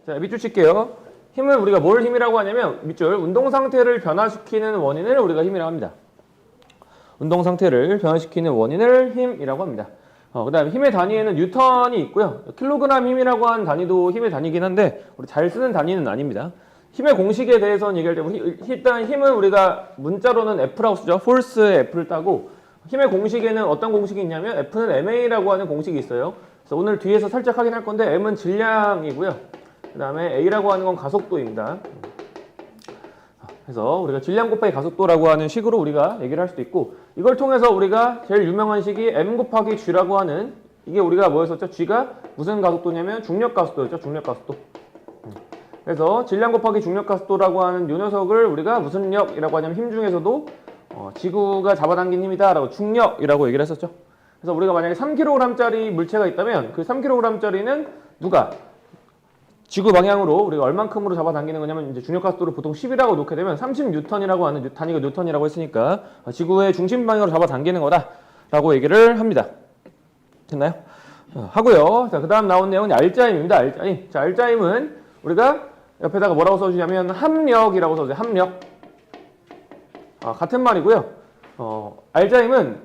자, 밑줄 칠게요. 힘을 우리가 뭘 힘이라고 하냐면 밑줄 운동 상태를 변화시키는 원인을 우리가 힘이라고 합니다. 운동 상태를 변화시키는 원인을 힘이라고 합니다. 그 다음에 힘의 단위에는 뉴턴이 있고요. 킬로그램 힘이라고 하는 단위도 힘의 단위이긴 한데 우리 잘 쓰는 단위는 아닙니다. 힘의 공식에 대해서는 얘기할 때 일단 힘은 우리가 문자로는 F라고 쓰죠. force의 F를 따고 힘의 공식에는 어떤 공식이 있냐면 F는 ma라고 하는 공식이 있어요. 그래서 오늘 뒤에서 살짝 확인할 건데 m은 질량이고요. 그 다음에 a라고 하는 건 가속도입니다. 그래서 우리가 질량 곱하기 가속도라고 하는 식으로 우리가 얘기를 할 수도 있고 이걸 통해서 우리가 제일 유명한 식이 m 곱하기 g라고 하는 이게 우리가 뭐였었죠? g가 무슨 가속도냐면 중력 가속도였죠. 중력 가속도. 그래서 질량 곱하기 중력 가속도라고 하는 이 녀석을 우리가 무슨力이라고 하냐면 힘 중에서도 지구가 잡아당긴 힘이다 라고 중력이라고 얘기를 했었죠. 그래서 우리가 만약에 3kg짜리 물체가 있다면 그 3kg짜리는 누가 지구 방향으로 우리가 얼만큼으로 잡아당기는 거냐면 이제 중력 가속도를 보통 10이라고 놓게 되면 30N이라고 하는 단위가 뉴턴이라고 했으니까 지구의 중심 방향으로 잡아당기는 거다라고 얘기를 합니다. 됐나요? 하고요. 자, 그다음 나온 내용은 알짜임입니다. 알짜임. 자, 알짜임은 우리가 옆에다가 뭐라고 써주냐면 합력이라고 써줘요. 합력. 같은 말이고요. 알짜임은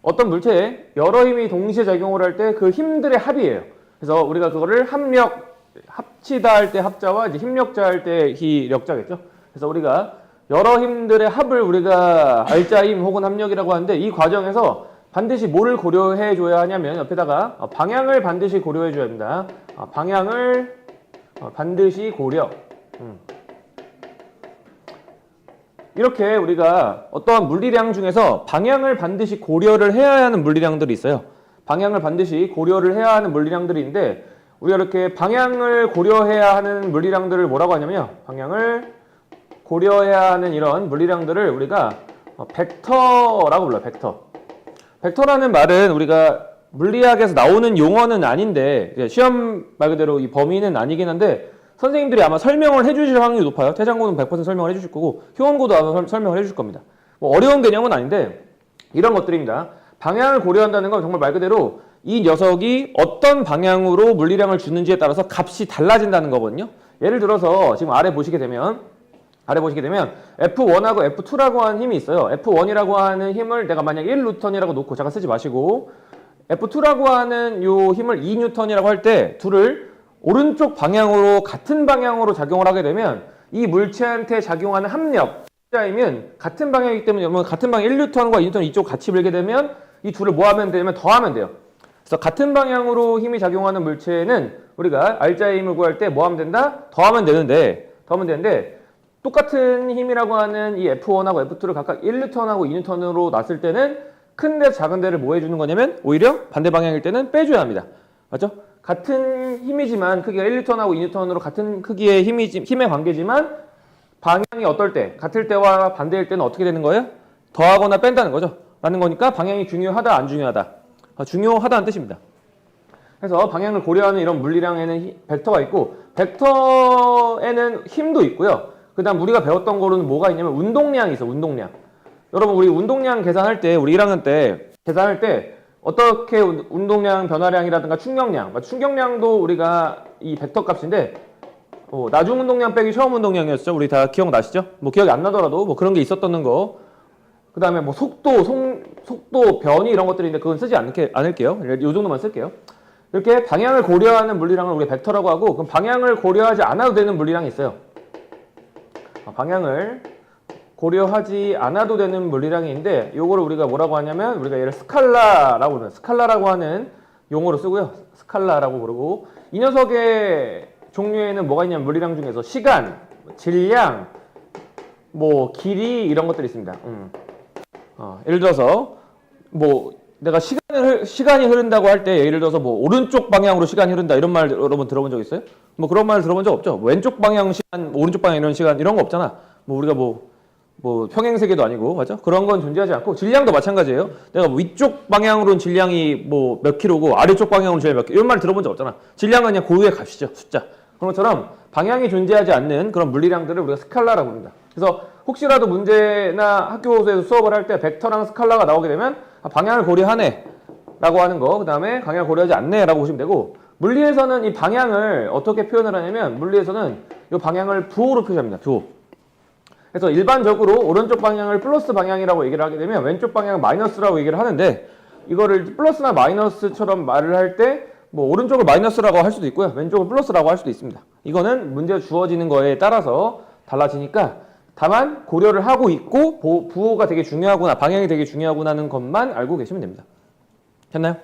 어떤 물체에 여러 힘이 동시에 작용을 할 때 그 힘들의 합이에요. 그래서 우리가 그거를 합력 합치다 할 때 합자와 이제 힘력자 할 때 희력자겠죠. 그래서 우리가 여러 힘들의 합을 우리가 알짜임 혹은 합력이라고 하는데 이 과정에서 반드시 뭐를 고려해 줘야 하냐면 옆에다가 방향을 반드시 고려해 줘야 합니다. 방향을 반드시 고려. 이렇게 우리가 어떠한 물리량 중에서 방향을 반드시 고려를 해야 하는 물리량들이 있어요. 방향을 반드시 고려를 해야 하는 물리량들인데 우리가 이렇게 방향을 고려해야 하는 물리량들을 뭐라고 하냐면요. 방향을 고려해야 하는 이런 물리량들을 우리가 벡터라고 불러요. 벡터. 벡터라는 말은 우리가 물리학에서 나오는 용어는 아닌데 시험 말 그대로 이 범위는 아니긴 한데 선생님들이 아마 설명을 해주실 확률이 높아요. 태장고는 100% 설명을 해주실 거고 효원고도 아마 설명을 해주실 겁니다. 뭐 어려운 개념은 아닌데 이런 것들입니다. 방향을 고려한다는 건 정말 말 그대로 이 녀석이 어떤 방향으로 물리량을 주는지에 따라서 값이 달라진다는 거거든요. 예를 들어서 지금 아래 보시게 되면 F1하고 F2라고 하는 힘이 있어요. F1이라고 하는 힘을 내가 만약 1N이라고 놓고 잠깐 쓰지 마시고 F2라고 하는 요 힘을 2N이라고 할 때 둘을 오른쪽 방향으로 같은 방향으로 작용을 하게 되면 이 물체한테 작용하는 합력 자이면 같은 방향이기 때문에 같은 방향 1N과 2N 이쪽 같이 밀게 되면 이 둘을 뭐 하면 되냐면 더하면 돼요. 그래서 같은 방향으로 힘이 작용하는 물체는 우리가 알짜의 힘을 구할 때 뭐 하면 된다? 더하면 되는데 똑같은 힘이라고 하는 이 F1하고 F2를 각각 1N하고 2N으로 놨을 때는 큰 데서 작은 데를 뭐 해주는 거냐면 오히려 반대 방향일 때는 빼줘야 합니다. 맞죠? 같은 힘이지만 크기가 1N하고 2N으로 같은 크기의 힘의 관계지만 방향이 어떨 때, 같을 때와 반대일 때는 어떻게 되는 거예요? 더하거나 뺀다는 거죠. 라는 거니까 방향이 중요하다, 안 중요하다? 중요하다는 뜻입니다. 그래서 방향을 고려하는 이런 물리량에는 벡터가 있고 벡터에는 힘도 있고요. 그 다음 우리가 배웠던 거로는 뭐가 있냐면 운동량이 있어. 운동량. 여러분 우리 운동량 계산할 때 우리 1학년 때 계산할 때 어떻게 운동량 변화량이라든가 충격량도 우리가 이 벡터 값인데 나중 운동량 빼기 처음 운동량이었죠. 우리 다 기억나시죠? 뭐 기억이 안 나더라도 뭐 그런 게 있었던 거. 그 다음에 뭐 속도, 변이 이런 것들인데 그건 쓰지 않을게요. 이 정도만 쓸게요. 이렇게 방향을 고려하는 물리량을 우리가 벡터라고 하고 그럼 방향을 고려하지 않아도 되는 물리량이 있어요. 방향을 고려하지 않아도 되는 물리량이 있는데 요거를 우리가 뭐라고 하냐면 우리가 얘를 스칼라라고 부르는 스칼라라고 하는 용어로 쓰고요. 스칼라라고 부르고 이 녀석의 종류에는 뭐가 있냐면 물리량 중에서 시간, 질량, 뭐 길이 이런 것들이 있습니다. 예를 들어서 뭐 내가 시간이 흐른다고 할 때 예를 들어서 뭐 오른쪽 방향으로 시간이 흐른다 이런 말 여러분 들어본 적 있어요? 뭐 그런 말 들어본 적 없죠? 왼쪽 방향 시간, 오른쪽 방향 이런 시간 이런 거 없잖아. 뭐 우리가 뭐 평행세계도 아니고 맞죠? 그런 건 존재하지 않고 질량도 마찬가지예요. 내가 위쪽 방향으로는 질량이 뭐 몇 킬로고 아래쪽 방향으로는 질량이 몇 킬로 이런 말 들어본 적 없잖아. 질량은 그냥 고유의 값이죠. 숫자. 그런 것처럼 방향이 존재하지 않는 그런 물리량들을 우리가 스칼라라고 합니다. 그래서 혹시라도 문제나 학교에서 수업을 할 때 벡터랑 스칼라가 나오게 되면 방향을 고려하네 라고 하는 거, 그 다음에 방향을 고려하지 않네 라고 보시면 되고 물리에서는 이 방향을 어떻게 표현을 하냐면 물리에서는 이 방향을 부호로 표시합니다. 부호. 그래서 일반적으로 오른쪽 방향을 플러스 방향이라고 얘기를 하게 되면 왼쪽 방향은 마이너스라고 얘기를 하는데 이거를 플러스나 마이너스처럼 말을 할 때 뭐 오른쪽을 마이너스라고 할 수도 있고요. 왼쪽을 플러스라고 할 수도 있습니다. 이거는 문제가 주어지는 거에 따라서 달라지니까 다만 고려를 하고 있고 부호가 되게 중요하구나, 방향이 되게 중요하구나는 것만 알고 계시면 됩니다. 됐나요?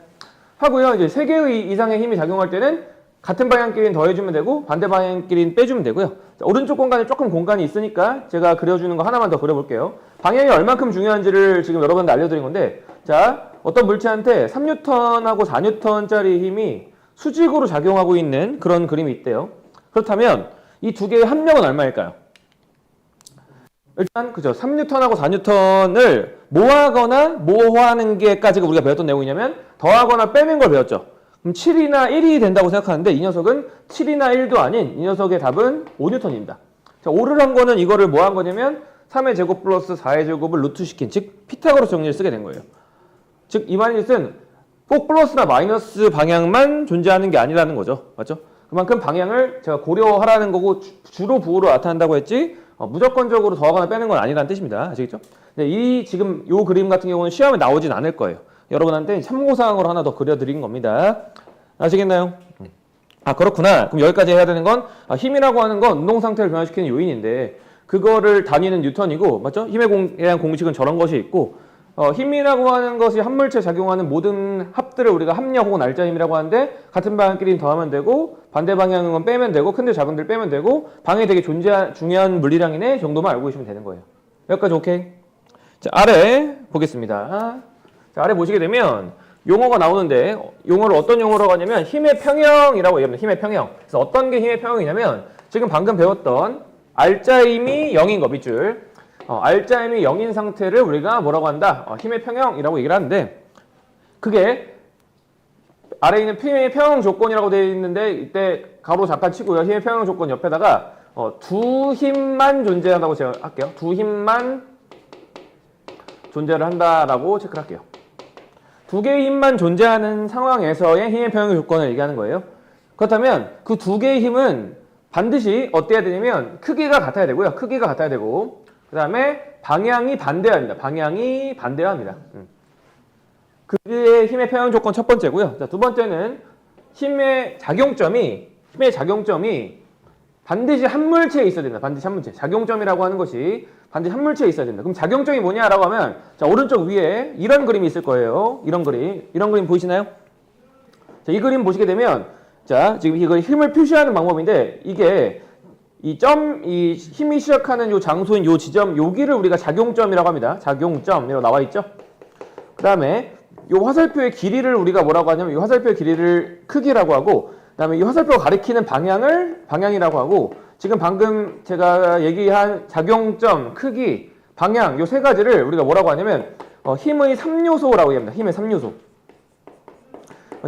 하고요. 이제 3개의 이상의 힘이 작용할 때는 같은 방향끼리는 더해주면 되고 반대 방향끼리는 빼주면 되고요. 자, 오른쪽 공간에 조금 공간이 있으니까 제가 그려주는 거 하나만 더 그려볼게요. 방향이 얼만큼 중요한지를 지금 여러분들 알려드린 건데 자, 어떤 물체한테 3N하고 4N짜리 힘이 수직으로 작용하고 있는 그런 그림이 있대요. 그렇다면 이 두 개의 합력은 얼마일까요? 일단 그죠. 3N하고 4N을 모하거나 모호하는 게까지가 우리가 배웠던 내용이냐면 더하거나 빼는 걸 배웠죠. 그럼 7이나 1이 된다고 생각하는데 이 녀석은 7이나 1도 아닌 이 녀석의 답은 5N입니다. 자, 5를 한 거는 이거를 뭐 한 거냐면 3의 제곱 플러스 4의 제곱을 루트 시킨 즉 피타고라스 정리를 쓰게 된 거예요. 즉 이 말은 꼭 플러스나 마이너스 방향만 존재하는 게 아니라는 거죠. 맞죠? 그만큼 방향을 제가 고려하라는 거고 주로 부호로 나타난다고 했지 무조건적으로 더하거나 빼는 건 아니라는 뜻입니다. 아시겠죠? 네, 이 지금 요 그림 같은 경우는 시험에 나오진 않을 거예요. 여러분한테 참고사항으로 하나 더 그려드린 겁니다. 아시겠나요? 아 그렇구나. 그럼 여기까지 해야 되는 건 힘이라고 하는 건 운동 상태를 변화시키는 요인인데 그거를 다니는 뉴턴이고 맞죠? 힘에 대한 공식은 저런 것이 있고 힘이라고 하는 것이 한 물체에 작용하는 모든 합들을 우리가 합력 혹은 알자 힘이라고 하는데 같은 방향끼리는 더하면 되고 반대 방향은 빼면 되고 큰데 작은들 빼면 되고 방에 되게 중요한 물리량이네 정도만 알고 계시면 되는 거예요. 여기까지 오케이? 자, 아래 보겠습니다. 자, 아래 보시게 되면 용어가 나오는데 용어를 어떤 용어로 하냐면 힘의 평형이라고 얘기합니다. 힘의 평형. 그래서 어떤 게 힘의 평형이냐면 지금 방금 배웠던 알짜힘이 0인 거 밑줄 알짜힘이 0인 상태를 우리가 뭐라고 한다? 힘의 평형이라고 얘기를 하는데 그게 아래에 있는 힘의 평형 조건이라고 되어 있는데 이때 가로 잠깐 치고요. 힘의 평형 조건 옆에다가 두 힘만 존재한다고 제가 할게요. 두 힘만 존재를 한다라고 체크를 할게요. 두 개의 힘만 존재하는 상황에서의 힘의 평형 조건을 얘기하는 거예요. 그렇다면 그 두 개의 힘은 반드시 어때야 되냐면 크기가 같아야 되고요. 크기가 같아야 되고 그 다음에 방향이 반대해야 합니다. 방향이 반대해야 합니다. 그게 힘의 평형 조건 첫 번째고요. 자, 두 번째는 힘의 작용점이 반드시 한 물체에 있어야 된다. 반드시 한 물체. 작용점이라고 하는 것이 반드시 한 물체에 있어야 된다. 그럼 작용점이 뭐냐라고 하면 자, 오른쪽 위에 이런 그림이 있을 거예요. 이런 그림 보이시나요? 자, 이 그림 보시게 되면 자, 지금 이거 힘을 표시하는 방법인데 이게 이 힘이 시작하는 요 장소인 요 지점 여기를 우리가 작용점이라고 합니다. 작용점이라고 나와 있죠. 그다음에 요 화살표의 길이를 우리가 뭐라고 하냐면 이 화살표의 길이를 크기라고 하고 그다음에 이 화살표가 가리키는 방향을 방향이라고 하고 지금 방금 제가 얘기한 작용점, 크기, 방향 요 세 가지를 우리가 뭐라고 하냐면 힘의 3요소라고 얘기합니다. 힘의 3요소.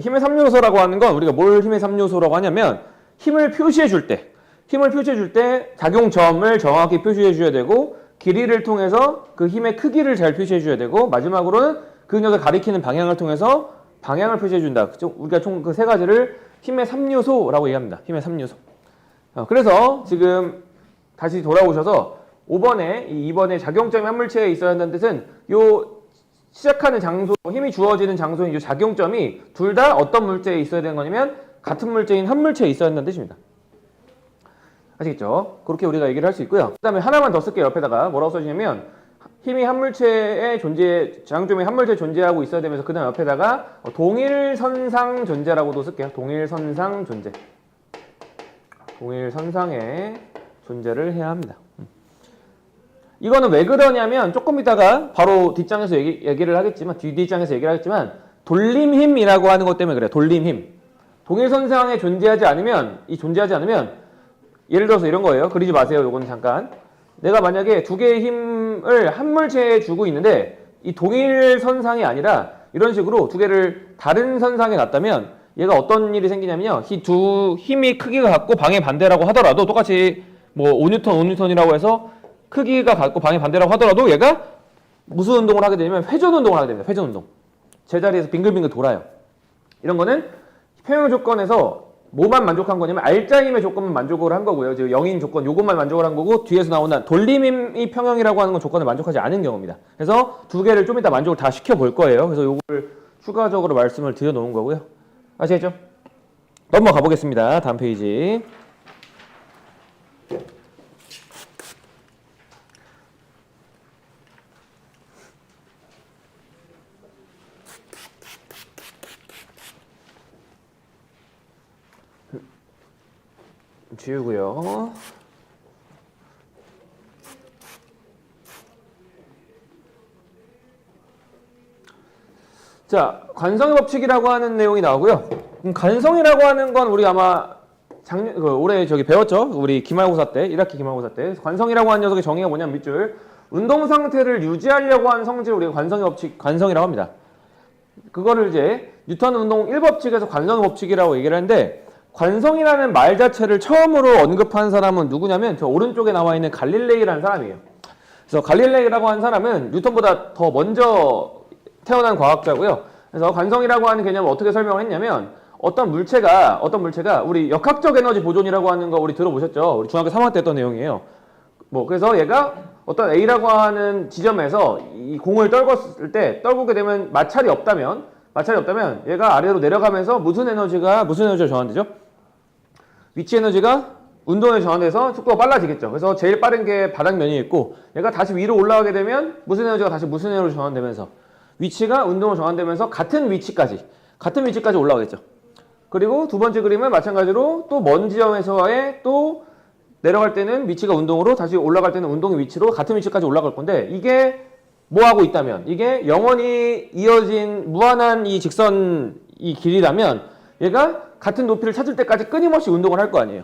힘의 3요소라고 하는 건 우리가 뭘 힘의 3요소라고 하냐면 힘을 표시해 줄 때 작용점을 정확히 표시해 줘야 되고 길이를 통해서 그 힘의 크기를 잘 표시해 줘야 되고 마지막으로는 그 녀석을 가리키는 방향을 통해서 방향을 표시해 준다. 우리가 총 그 세 가지를 힘의 3요소라고 얘기합니다. 힘의 3요소. 그래서 지금 다시 돌아오셔서 2번에 작용점이 한 물체에 있어야 한다는 뜻은 요 시작하는 장소, 힘이 주어지는 장소인 이 작용점이 둘 다 어떤 물체에 있어야 되는 거냐면 같은 물체인 한 물체에 있어야 한다는 뜻입니다. 아시겠죠? 그렇게 우리가 얘기를 할 수 있고요. 그 다음에 하나만 더 쓸게요. 옆에다가 뭐라고 써주냐면 힘이 한 물체에 작용점이 한 물체에 존재하고 있어야 되면서 그 다음 옆에다가 동일선상 존재라고도 쓸게요. 동일선상 존재. 동일선상의 존재를 해야 합니다. 이거는 왜 그러냐면 조금 이따가 바로 뒷장에서 얘기를 하겠지만 뒷장에서 얘기를 하겠지만 돌림힘이라고 하는 것 때문에 그래요. 돌림힘. 동일선상에 존재하지 않으면 예를 들어서 이런 거예요. 그리지 마세요. 요건 잠깐. 내가 만약에 두 개의 힘을 한 물체에 주고 있는데 이 동일선상이 아니라 이런 식으로 두 개를 다른 선상에 놨다면 얘가 어떤 일이 생기냐면요. 이 두 힘이 크기가 같고 방의 반대라고 하더라도 똑같이 뭐 5N이라고 해서 크기가 같고 방의 반대라고 하더라도 얘가 무슨 운동을 하게 되냐면 회전 운동을 하게 됩니다. 회전 운동. 제자리에서 빙글빙글 돌아요. 이런 거는 평형 조건에서 뭐만 만족한 거냐면 알짜임의 조건만 만족을 한 거고요. 즉 0인 조건 요것만 만족을 한 거고 뒤에서 나오는 돌림이 평형이라고 하는 건 조건을 만족하지 않은 경우입니다. 그래서 두 개를 좀 이따 만족을 다 시켜볼 거예요. 그래서 요걸 추가적으로 말씀을 드려 놓은 거고요. 아시겠죠? 넘어가 보겠습니다. 다음 페이지. 지우고요. 자, 관성의 법칙이라고 하는 내용이 나오고요. 관성이라고 하는 건 우리 아마 올해 배웠죠? 우리 기말고사 때, 1학기 기말고사 때. 관성이라고 하는 녀석의 정의가 뭐냐면 밑줄. 운동 상태를 유지하려고 하는 성질을 우리가 관성의 법칙, 관성이라고 합니다. 그거를 이제 뉴턴 운동 1법칙에서 관성의 법칙이라고 얘기를 하는데 관성이라는 말 자체를 처음으로 언급한 사람은 누구냐면 저 오른쪽에 나와 있는 갈릴레이라는 사람이에요. 그래서 갈릴레이라고 하는 사람은 뉴턴보다 더 먼저 태어난 과학자고요. 그래서 관성이라고 하는 개념을 어떻게 설명을 했냐면 어떤 물체가 우리 역학적 에너지 보존이라고 하는 거 우리 들어보셨죠? 우리 중학교 3학년 때 했던 내용이에요. 그래서 얘가 어떤 A라고 하는 지점에서 이 공을 떨구게 되면 마찰이 없다면 얘가 아래로 내려가면서 무슨 에너지가 전환되죠? 위치 에너지가 운동에 전환돼서 속도가 빨라지겠죠. 그래서 제일 빠른 게 바닥면이 있고 얘가 다시 위로 올라가게 되면 무슨 에너지가 다시 무슨 에너지로 전환되면서 위치가 운동으로 전환되면서 같은 위치까지 올라가겠죠. 그리고 두 번째 그림은 마찬가지로 또 먼 지점에서의 또 내려갈 때는 위치가 운동으로 다시 올라갈 때는 운동의 위치로 같은 위치까지 올라갈 건데 이게 뭐하고 있다면 이게 영원히 이어진 무한한 이 직선 이 길이라면 얘가 같은 높이를 찾을 때까지 끊임없이 운동을 할 거 아니에요.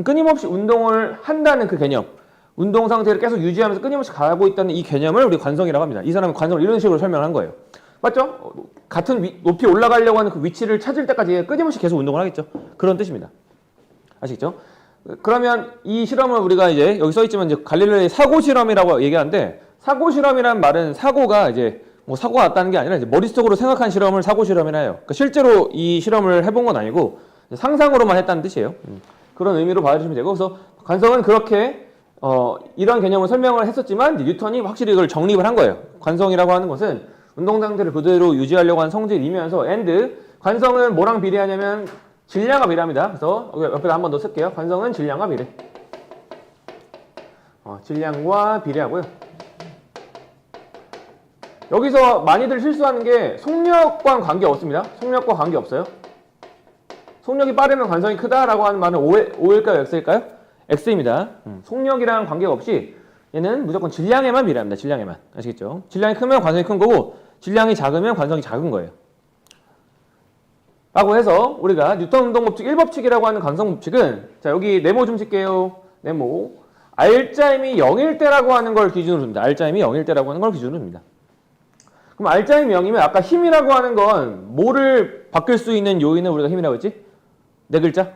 끊임없이 운동을 한다는 그 개념, 운동 상태를 계속 유지하면서 끊임없이 가고 있다는 이 개념을 우리 관성이라고 합니다. 이 사람은 관성을 이런 식으로 설명한 거예요. 맞죠? 같은 높이 올라가려고 하는 그 위치를 찾을 때까지 끊임없이 계속 운동을 하겠죠. 그런 뜻입니다. 아시겠죠? 그러면 이 실험을 우리가 이제 여기 써있지만 이제 갈릴레이 사고 실험이라고 얘기하는데 사고 실험이란 말은 사고가 이제 뭐 사고가 났다는 게 아니라 이제 머릿속으로 생각한 실험을 사고 실험이라 해요. 그러니까 실제로 이 실험을 해본 건 아니고 상상으로만 했다는 뜻이에요. 그런 의미로 받아주시면 되고 그래서 관성은 그렇게 이런 개념을 설명을 했었지만 뉴턴이 확실히 이걸 정립을 한 거예요. 관성이라고 하는 것은 운동 상태를 그대로 유지하려고 하는 성질이면서 관성은 뭐랑 비례하냐면 질량과 비례합니다. 그래서 옆에다 한 번 더 쓸게요. 관성은 질량과 비례. 질량과 비례하고요. 여기서 많이들 실수하는 게 속력과는 관계 없습니다. 속력과 관계 없어요. 속력이 빠르면 관성이 크다라고 하는 말은 O일까요? X일까요? X입니다. 속력이랑 관계가 없이 얘는 무조건 질량에만 비례합니다. 질량에만. 아시겠죠? 질량이 크면 관성이 큰 거고 질량이 작으면 관성이 작은 거예요. 라고 해서 우리가 뉴턴 운동 법칙 1법칙이라고 하는 관성 법칙은 자 여기 네모 좀 칠게요. 네모. 알짜임이 0일 때라고 하는 걸 기준으로 줍니다. 알짜임이 0일 때라고 하는 걸 기준으로 줍니다. 그럼 알짜임이 0이면 아까 힘이라고 하는 건 뭐를 바뀔 수 있는 요인을 우리가 힘이라고 했지? 네 글자?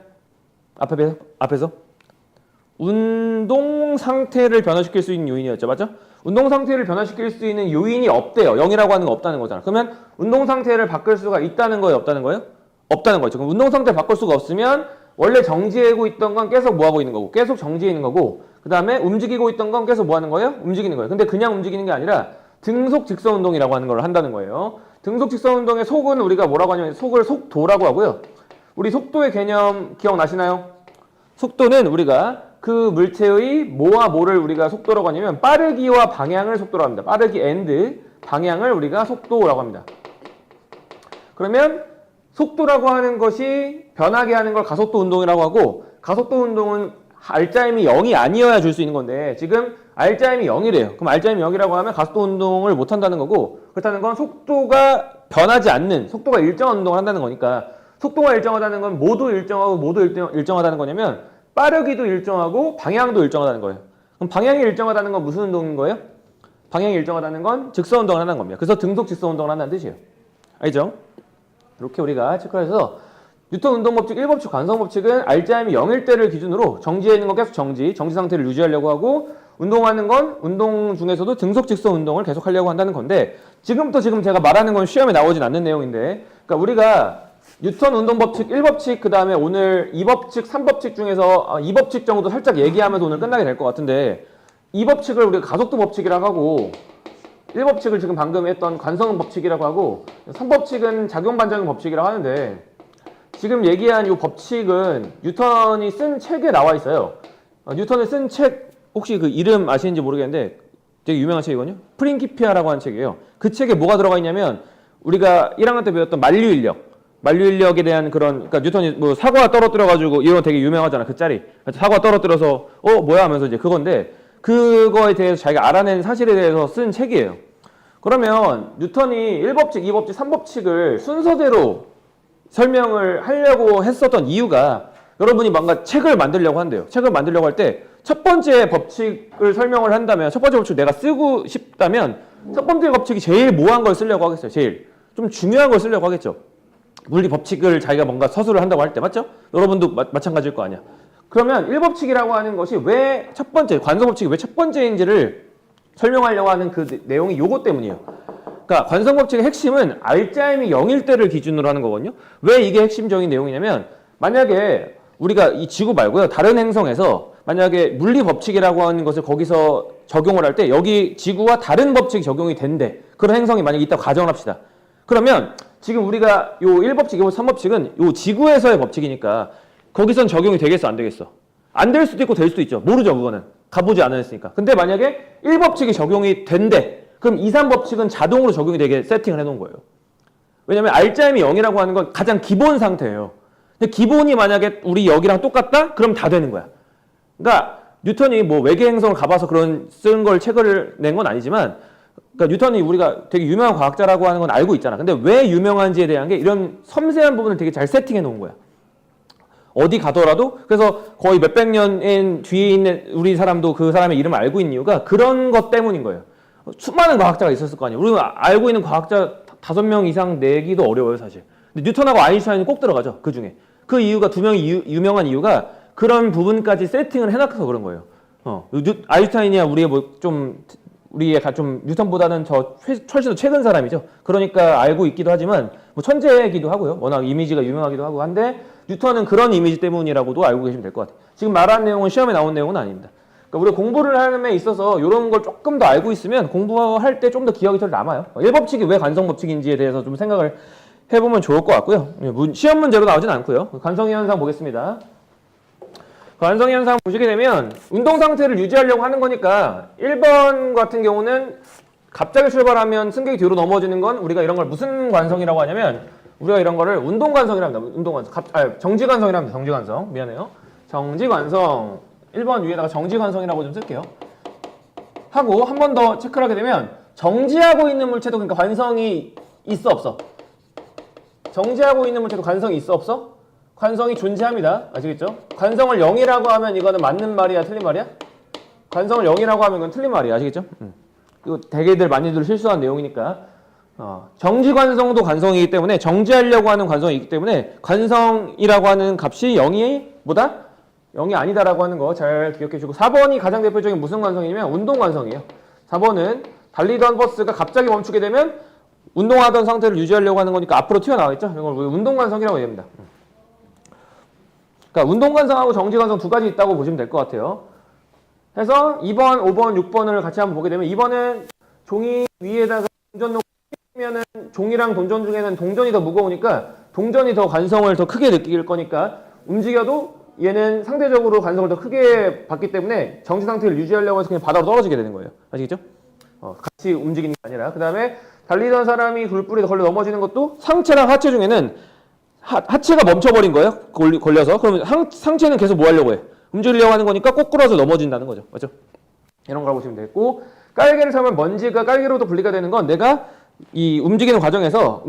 앞에서? 운동 상태를 변화시킬 수 있는 요인이었죠. 맞죠? 운동 상태를 변화시킬 수 있는 요인이 없대요. 0이라고 하는 거 없다는 거잖아. 그러면 운동 상태를 바꿀 수가 있다는 거예요? 없다는 거예요? 없다는 거죠. 그럼 운동 상태를 바꿀 수가 없으면 원래 정지하고 있던 건 계속 뭐 하고 있는 거고 계속 정지해 있는 거고 그 다음에 움직이고 있던 건 계속 뭐 하는 거예요? 움직이는 거예요. 근데 그냥 움직이는 게 아니라 등속 직선 운동이라고 하는 걸 한다는 거예요. 등속 직선 운동의 속은 우리가 뭐라고 하냐면 속을 속도라고 하고요. 우리 속도의 개념 기억나시나요? 속도는 우리가 그 물체의 뭐와 뭐를 우리가 속도라고 하냐면 빠르기와 방향을 속도라고 합니다. 빠르기 and 방향을 우리가 속도라고 합니다. 그러면 속도라고 하는 것이 변하게 하는 걸 가속도 운동이라고 하고 가속도 운동은 알짜임이 0이 아니어야 줄 수 있는 건데 지금 알짜임이 0이래요. 그럼 알짜임이 0이라고 하면 가속도 운동을 못 한다는 거고 그렇다는 건 속도가 변하지 않는 속도가 일정한 운동을 한다는 거니까 속도가 일정하다는 건 모두 일정하고 모두 일정하다는 거냐면 빠르기도 일정하고 방향도 일정하다는 거예요. 그럼 방향이 일정하다는 건 무슨 운동인 거예요? 방향이 일정하다는 건 직선 운동을 한다는 겁니다. 그래서 등속 직선 운동을 한다는 뜻이에요. 알죠? 이렇게 우리가 체크해서 뉴턴 운동법칙 1법칙 관성법칙은 알짜임이 0일 때를 기준으로 정지해 있는 건 계속 정지 상태를 유지하려고 하고 운동하는 건 운동 중에서도 등속 직선 운동을 계속 하려고 한다는 건데 지금 제가 말하는 건 시험에 나오진 않는 내용인데 그러니까 우리가 뉴턴 운동 법칙 1법칙, 그 다음에 오늘 2법칙, 3법칙 중에서 2법칙 정도 살짝 얘기하면서 오늘 끝나게 될 것 같은데, 2법칙을 우리가 가속도 법칙이라고 하고, 1법칙을 지금 방금 했던 관성 법칙이라고 하고, 3법칙은 작용 반작용 법칙이라고 하는데, 지금 얘기한 이 법칙은 뉴턴이 쓴 책에 나와 있어요. 뉴턴이 쓴 책, 혹시 그 이름 아시는지 모르겠는데 되게 유명한 책이거든요. 프린키피아라고 하는 책이에요. 그 책에 뭐가 들어가 있냐면, 우리가 1학년 때 배웠던 만류인력에 대한 그런, 그러니까 뉴턴이 뭐 사과 떨어뜨려가지고, 이런 거 되게 유명하잖아, 그 짤이. 사과 떨어뜨려서 뭐야 하면서 이제 그건데, 그거에 대해서 자기가 알아낸 사실에 대해서 쓴 책이에요. 그러면 뉴턴이 1법칙, 2법칙, 3법칙을 순서대로 설명을 하려고 했었던 이유가, 여러분이 뭔가 책을 만들려고 한대요. 책을 만들려고 할 때 첫 번째 법칙을 설명을 한다면, 첫 번째 법칙을 내가 쓰고 싶다면 첫 번째 법칙이 제일 모호한 걸 쓰려고 하겠어요. 제일 좀 중요한 걸 쓰려고 하겠죠. 물리 법칙을 자기가 뭔가 서술을 한다고 할 때, 맞죠? 여러분도 마찬가지일 거 아니야. 그러면 1법칙이라고 하는 것이 왜 첫 번째, 관성법칙이 왜 첫 번째인지를 설명하려고 하는 그 내용이 요것 때문이에요. 그러니까 관성법칙의 핵심은 알짜임이 0일 때를 기준으로 하는 거거든요. 왜 이게 핵심적인 내용이냐면, 만약에 우리가 이 지구 말고요, 다른 행성에서 만약에 물리 법칙이라고 하는 것을 거기서 적용을 할 때, 여기 지구와 다른 법칙이 적용이 된대. 그런 행성이 만약에 있다고 가정을 합시다. 그러면 지금 우리가 요 1법칙, 2법칙, 3법칙은 요 지구에서의 법칙이니까 거기선 적용이 되겠어, 안 되겠어? 안 될 수도 있고 될 수도 있죠. 모르죠, 그거는. 가보지 않았으니까. 근데 만약에 1법칙이 적용이 된대. 그럼 2, 3법칙은 자동으로 적용이 되게 세팅을 해놓은 거예요. 왜냐면 알짜임이 0이라고 하는 건 가장 기본 상태예요. 근데 기본이 만약에 우리 여기랑 똑같다? 그럼 다 되는 거야. 그러니까 뉴턴이 뭐 외계 행성을 가봐서 그런 쓴 걸 책을 낸 건 아니지만, 그러니까 뉴턴이 우리가 되게 유명한 과학자라고 하는 건 알고 있잖아. 근데 왜 유명한지에 대한 게 이런 섬세한 부분을 되게 잘 세팅해 놓은 거야. 어디 가더라도. 그래서 거의 몇백 년 뒤에 있는 우리 사람도 그 사람의 이름을 알고 있는 이유가 그런 것 때문인 거예요. 수많은 과학자가 있었을 거 아니에요. 우리가 알고 있는 과학자 5명 이상 내기도 어려워요, 사실. 근데 뉴턴하고 아인슈타인은 꼭 들어가죠, 그 중에. 그 이유가, 두 명이 유명한 이유가 그런 부분까지 세팅을 해놔서 그런 거예요. 아인슈타인이야 우리의 우리의 좀 뉴턴보다는 훨씬 더 최근 사람이죠. 그러니까 알고 있기도 하지만 뭐 천재이기도 하고요. 워낙 이미지가 유명하기도 하고 한데, 뉴턴은 그런 이미지 때문이라고도 알고 계시면 될 것 같아요. 지금 말한 내용은 시험에 나온 내용은 아닙니다. 그러니까 우리가 공부를 하는 데 있어서 이런 걸 조금 더 알고 있으면 공부할 때 좀 더 기억이 더 남아요. 1법칙이 왜 관성법칙인지에 대해서 좀 생각을 해보면 좋을 것 같고요. 시험 문제로 나오진 않고요. 관성의 현상 보겠습니다. 관성의 현상 보시게 되면 운동 상태를 유지하려고 하는 거니까, 1번 같은 경우는 갑자기 출발하면 승객이 뒤로 넘어지는 건 우리가 이런 걸 무슨 관성이라고 하냐면, 우리가 이런 거를 운동관성이라고 합니다. 운동관성. 정지관성이라고 합니다. 정지관성. 미안해요. 정지관성. 1번 위에다가 정지관성이라고 좀 쓸게요. 하고 한 번 더 체크를 하게 되면, 정지하고 있는 물체도, 그러니까 관성이 있어 없어? 정지하고 있는 물체도 관성이 있어 없어? 관성이 존재합니다. 아시겠죠? 관성을 0이라고 하면 이거는 맞는 말이야, 틀린 말이야? 관성을 0이라고 하면 이건 틀린 말이야. 아시겠죠? 이거 되게들 많이들 실수한 내용이니까. 정지관성도 관성이기 때문에, 정지하려고 하는 관성이 있기 때문에 관성이라고 하는 값이 0이 뭐다? 0이 아니다라고 하는 거 잘 기억해 주시고, 4번이 가장 대표적인 무슨 관성이냐면 운동관성이에요. 4번은 달리던 버스가 갑자기 멈추게 되면 운동하던 상태를 유지하려고 하는 거니까 앞으로 튀어나가겠죠? 이걸 운동관성이라고 얘기합니다. 그러니까 운동관성하고 정지관성 두 가지 있다고 보시면 될 것 같아요. 해서 2번, 5번, 6번을 같이 한번 보게 되면, 2번은 종이 위에다가 동전 놓으면은 종이랑 동전 중에는 동전이 더 무거우니까 동전이 더 관성을 더 크게 느낄 거니까, 움직여도 얘는 상대적으로 관성을 더 크게 받기 때문에 정지 상태를 유지하려고 해서 그냥 바다로 떨어지게 되는 거예요. 아시겠죠? 같이 움직이는 게 아니라. 그 다음에 달리던 사람이 굴뿌리에 걸려 넘어지는 것도 상체랑 하체 중에는 하체가 멈춰버린 거예요. 걸려서. 그러면 상체는 계속 뭐 하려고 해? 움직이려고 하는 거니까 꼬꾸라져 넘어진다는 거죠. 맞죠? 이런 걸 보시면 되겠고, 깔개를 차면 먼지가 깔개로도 분리가 되는 건, 내가 이 움직이는 과정에서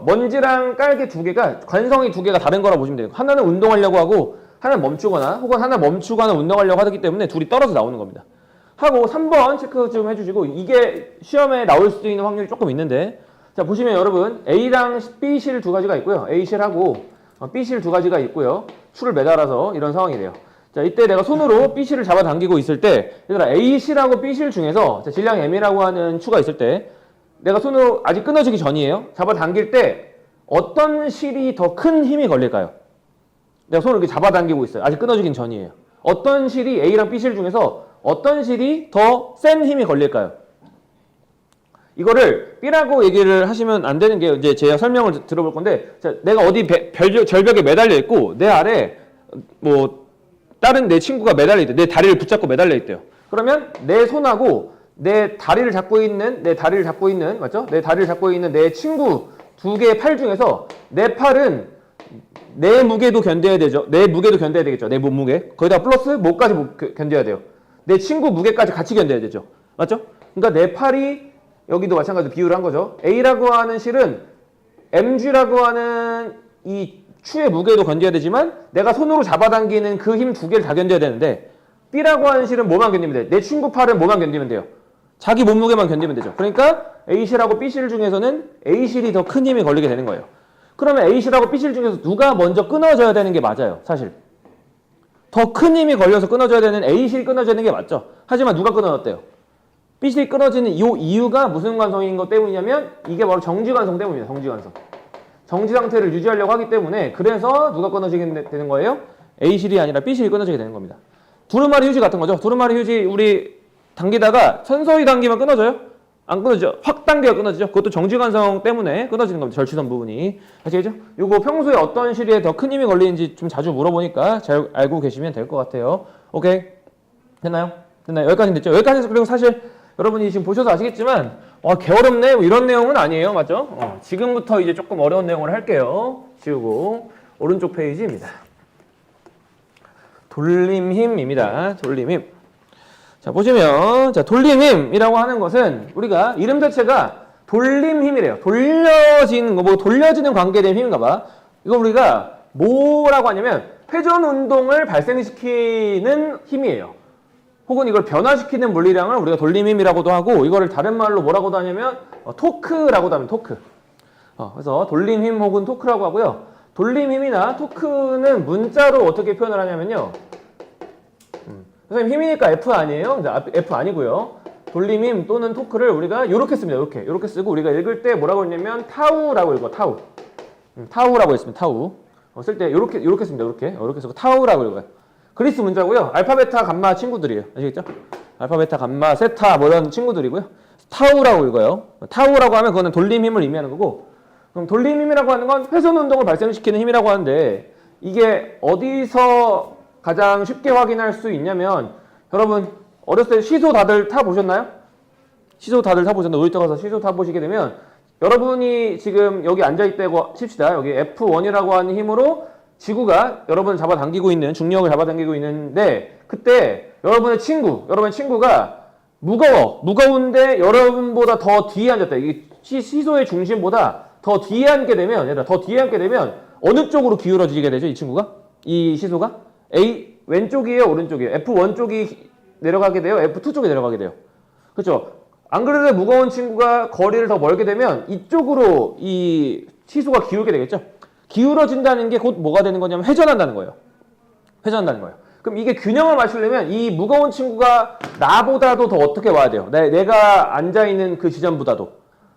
먼지랑 깔개 두 개가, 관성이 두 개가 다른 거라 보시면 돼요. 하나는 운동하려고 하고 하나는 멈추거나, 혹은 하나 멈추거나 운동하려고 하기 때문에 둘이 떨어져 나오는 겁니다. 하고 3번 체크 좀 해주시고, 이게 시험에 나올 수 있는 확률이 조금 있는데, 자 보시면 여러분, A랑 B실 두 가지가 있고요. A실하고 B실 두 가지가 있고요. 추를 매달아서 이런 상황이 돼요. 자, 이때 내가 손으로 B실을 잡아당기고 있을 때, 얘들아 A실하고 B실 중에서 질량 M이라고 하는 추가 있을 때, 내가 손으로 아직 끊어지기 전이에요. 잡아당길 때 어떤 실이 더 큰 힘이 걸릴까요? 내가 손을 이렇게 잡아당기고 있어요. 아직 끊어지긴 전이에요. 어떤 실이 A랑 B 실 중에서 어떤 실이 더 센 힘이 걸릴까요? 이거를 B라고 얘기를 하시면 안 되는 게 이제 제가 설명을 들어볼 건데, 자, 내가 어디 절벽에 매달려 있고 내 아래 뭐 다른 내 친구가 매달려 있대. 내 다리를 붙잡고 매달려 있대요. 그러면 내 손하고 내 다리를 잡고 있는 맞죠? 내 다리를 잡고 있는 내 친구 두 개의 팔 중에서 내 팔은 내 무게도 견뎌야 되죠. 내 무게도 견뎌야 되겠죠. 내 몸무게. 거기다 플러스 목까지 견뎌야 돼요. 내 친구 무게까지 같이 견뎌야 되죠. 맞죠? 그러니까 내 팔이 여기도 마찬가지로 비유를 한 거죠. A라고 하는 실은 mg라고 하는 이 추의 무게도 견뎌야 되지만 내가 손으로 잡아당기는 그 힘 두 개를 다 견뎌야 되는데, B라고 하는 실은 뭐만 견디면 돼요? 내 친구 팔은 뭐만 견디면 돼요? 자기 몸무게만 견디면 되죠. 그러니까 A실하고 B실 중에서는 A실이 더 큰 힘이 걸리게 되는 거예요. 그러면 A실하고 B실 중에서 누가 먼저 끊어져야 되는 게 맞아요, 사실. 더 큰 힘이 걸려서 끊어져야 되는 A실이 끊어져야 되는 게 맞죠. 하지만 누가 끊어졌대요? B실이 끊어지는 이 이유가 무슨 관성인 것 때문이냐면 이게 바로 정지관성 때문입니다. 정지관성. 정지 상태를 유지하려고 하기 때문에, 그래서 누가 끊어지게 되는 거예요? A실이 아니라 B실이 끊어지게 되는 겁니다. 두루마리 휴지 같은 거죠. 두루마리 휴지 우리 당기다가 서서히 당기면 끊어져요? 안 끊어지죠. 확 당겨야 끊어지죠. 그것도 정지관성 때문에 끊어지는 겁니다. 절취선 부분이. 아시겠죠? 이거 평소에 어떤 실에 더 큰 힘이 걸리는지 좀 자주 물어보니까 잘 알고 계시면 될 것 같아요. 오케이? 됐나요? 여기까지 됐죠? 여기까지. 그리고 사실 여러분이 지금 보셔서 아시겠지만 개 어렵네 뭐 이런 내용은 아니에요. 맞죠? 지금부터 이제 조금 어려운 내용을 할게요. 지우고 오른쪽 페이지입니다. 돌림힘입니다. 돌림힘. 자, 보시면, 자, 돌림힘이라고 하는 것은 우리가 이름 자체가 돌림힘이래요. 돌려지는 거, 뭐 돌려지는 관계에 대한 힘인가 봐. 이거 우리가 뭐라고 하냐면 회전 운동을 발생시키는 힘이에요. 혹은 이걸 변화시키는 물리량을 우리가 돌림힘이라고도 하고, 이거를 다른 말로 뭐라고도 하냐면 토크라고도 하면 토크. 그래서 돌림힘 혹은 토크라고 하고요. 돌림힘이나 토크는 문자로 어떻게 표현을 하냐면요. 선생님 힘이니까 F 아니에요? F 아니고요. 돌림힘 또는 토크를 우리가 이렇게 씁니다. 이렇게 쓰고 우리가 읽을 때 뭐라고 했냐면 타우라고 읽어. 타우. 타우라고 했습니다. 타우. 쓸 때 이렇게 씁니다. 이렇게 쓰고 타우라고 읽어요. 그리스 문자고요. 알파, 베타, 감마 친구들이에요. 아시겠죠? 알파, 베타, 감마, 세타 뭐 이런 친구들이고요. 타우라고 읽어요. 타우라고 하면 그거는 돌림힘을 의미하는 거고, 그럼 돌림힘이라고 하는 건 회전 운동을 발생시키는 힘이라고 하는데, 이게 어디서 가장 쉽게 확인할 수 있냐면, 여러분 어렸을 때 시소 다들 타보셨나요? 시소 다들 타보셨나요? 놀이터 가서 시소 타보시게 되면 여러분이 지금 여기 앉아있다고 칩시다. 여기 F1이라고 하는 힘으로 지구가 여러분을 잡아당기고 있는, 중력을 잡아당기고 있는데, 그때 여러분의 친구가 무거운데 여러분보다 더 뒤에 앉았다. 이게 시소의 중심보다 더 뒤에 앉게 되면, 어느 쪽으로 기울어지게 되죠? 이 친구가? 이 시소가? A 왼쪽이에요, 오른쪽이에요? F1 쪽이 내려가게 돼요? F2 쪽이 내려가게 돼요? 그렇죠? 안 그래도 무거운 친구가 거리를 더 멀게 되면 이쪽으로 이 시소가 기울게 되겠죠? 기울어진다는 게 곧 뭐가 되는 거냐면 회전한다는 거예요. 그럼 이게 균형을 맞추려면 이 무거운 친구가 나보다도 더 어떻게 와야 돼요? 내가 앉아있는 그 지점보다도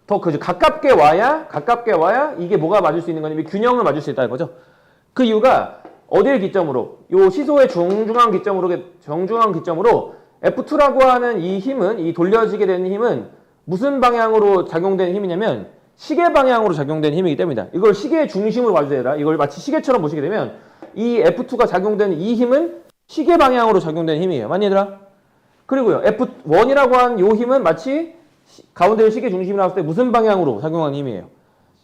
더 가깝게 와야 이게 뭐가 맞을 수 있는 거냐면 균형을 맞을 수 있다는 거죠. 그 이유가 어디를 기점으로? 요 시소의 정중앙 기점으로 F2라고 하는 이 힘은, 이 돌려지게 되는 힘은 무슨 방향으로 작용되는 힘이냐면 시계 방향으로 작용되는 힘이기 때문이다. 이걸 시계의 중심으로 봐주세요. 이걸 마치 시계처럼 보시게 되면 이 F2가 작용되는 이 힘은 시계 방향으로 작용되는 힘이에요. 맞니 얘들아? 그리고요, F1이라고 하는 요 힘은 마치 가운데 시계 중심이라고 했을 때 무슨 방향으로 작용하는 힘이에요?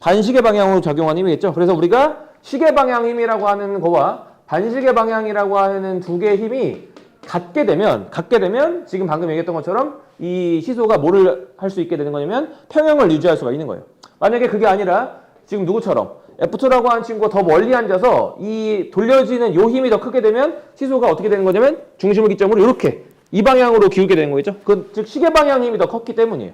반시계 방향으로 작용하는 힘이겠죠? 그래서 우리가 시계 방향 힘이라고 하는 거와 반시계 방향이라고 하는 두 개의 힘이 같게 되면 지금 방금 얘기했던 것처럼 이 시소가 뭐를 할 수 있게 되는 거냐면 평형을 유지할 수가 있는 거예요. 만약에 그게 아니라 지금 누구처럼 F2라고 하는 친구가 더 멀리 앉아서 이 돌려지는 요 힘이 더 크게 되면 시소가 어떻게 되는 거냐면 중심을 기점으로 이렇게 이 방향으로 기울게 되는 거겠죠. 즉 시계 방향 힘이 더 컸기 때문이에요.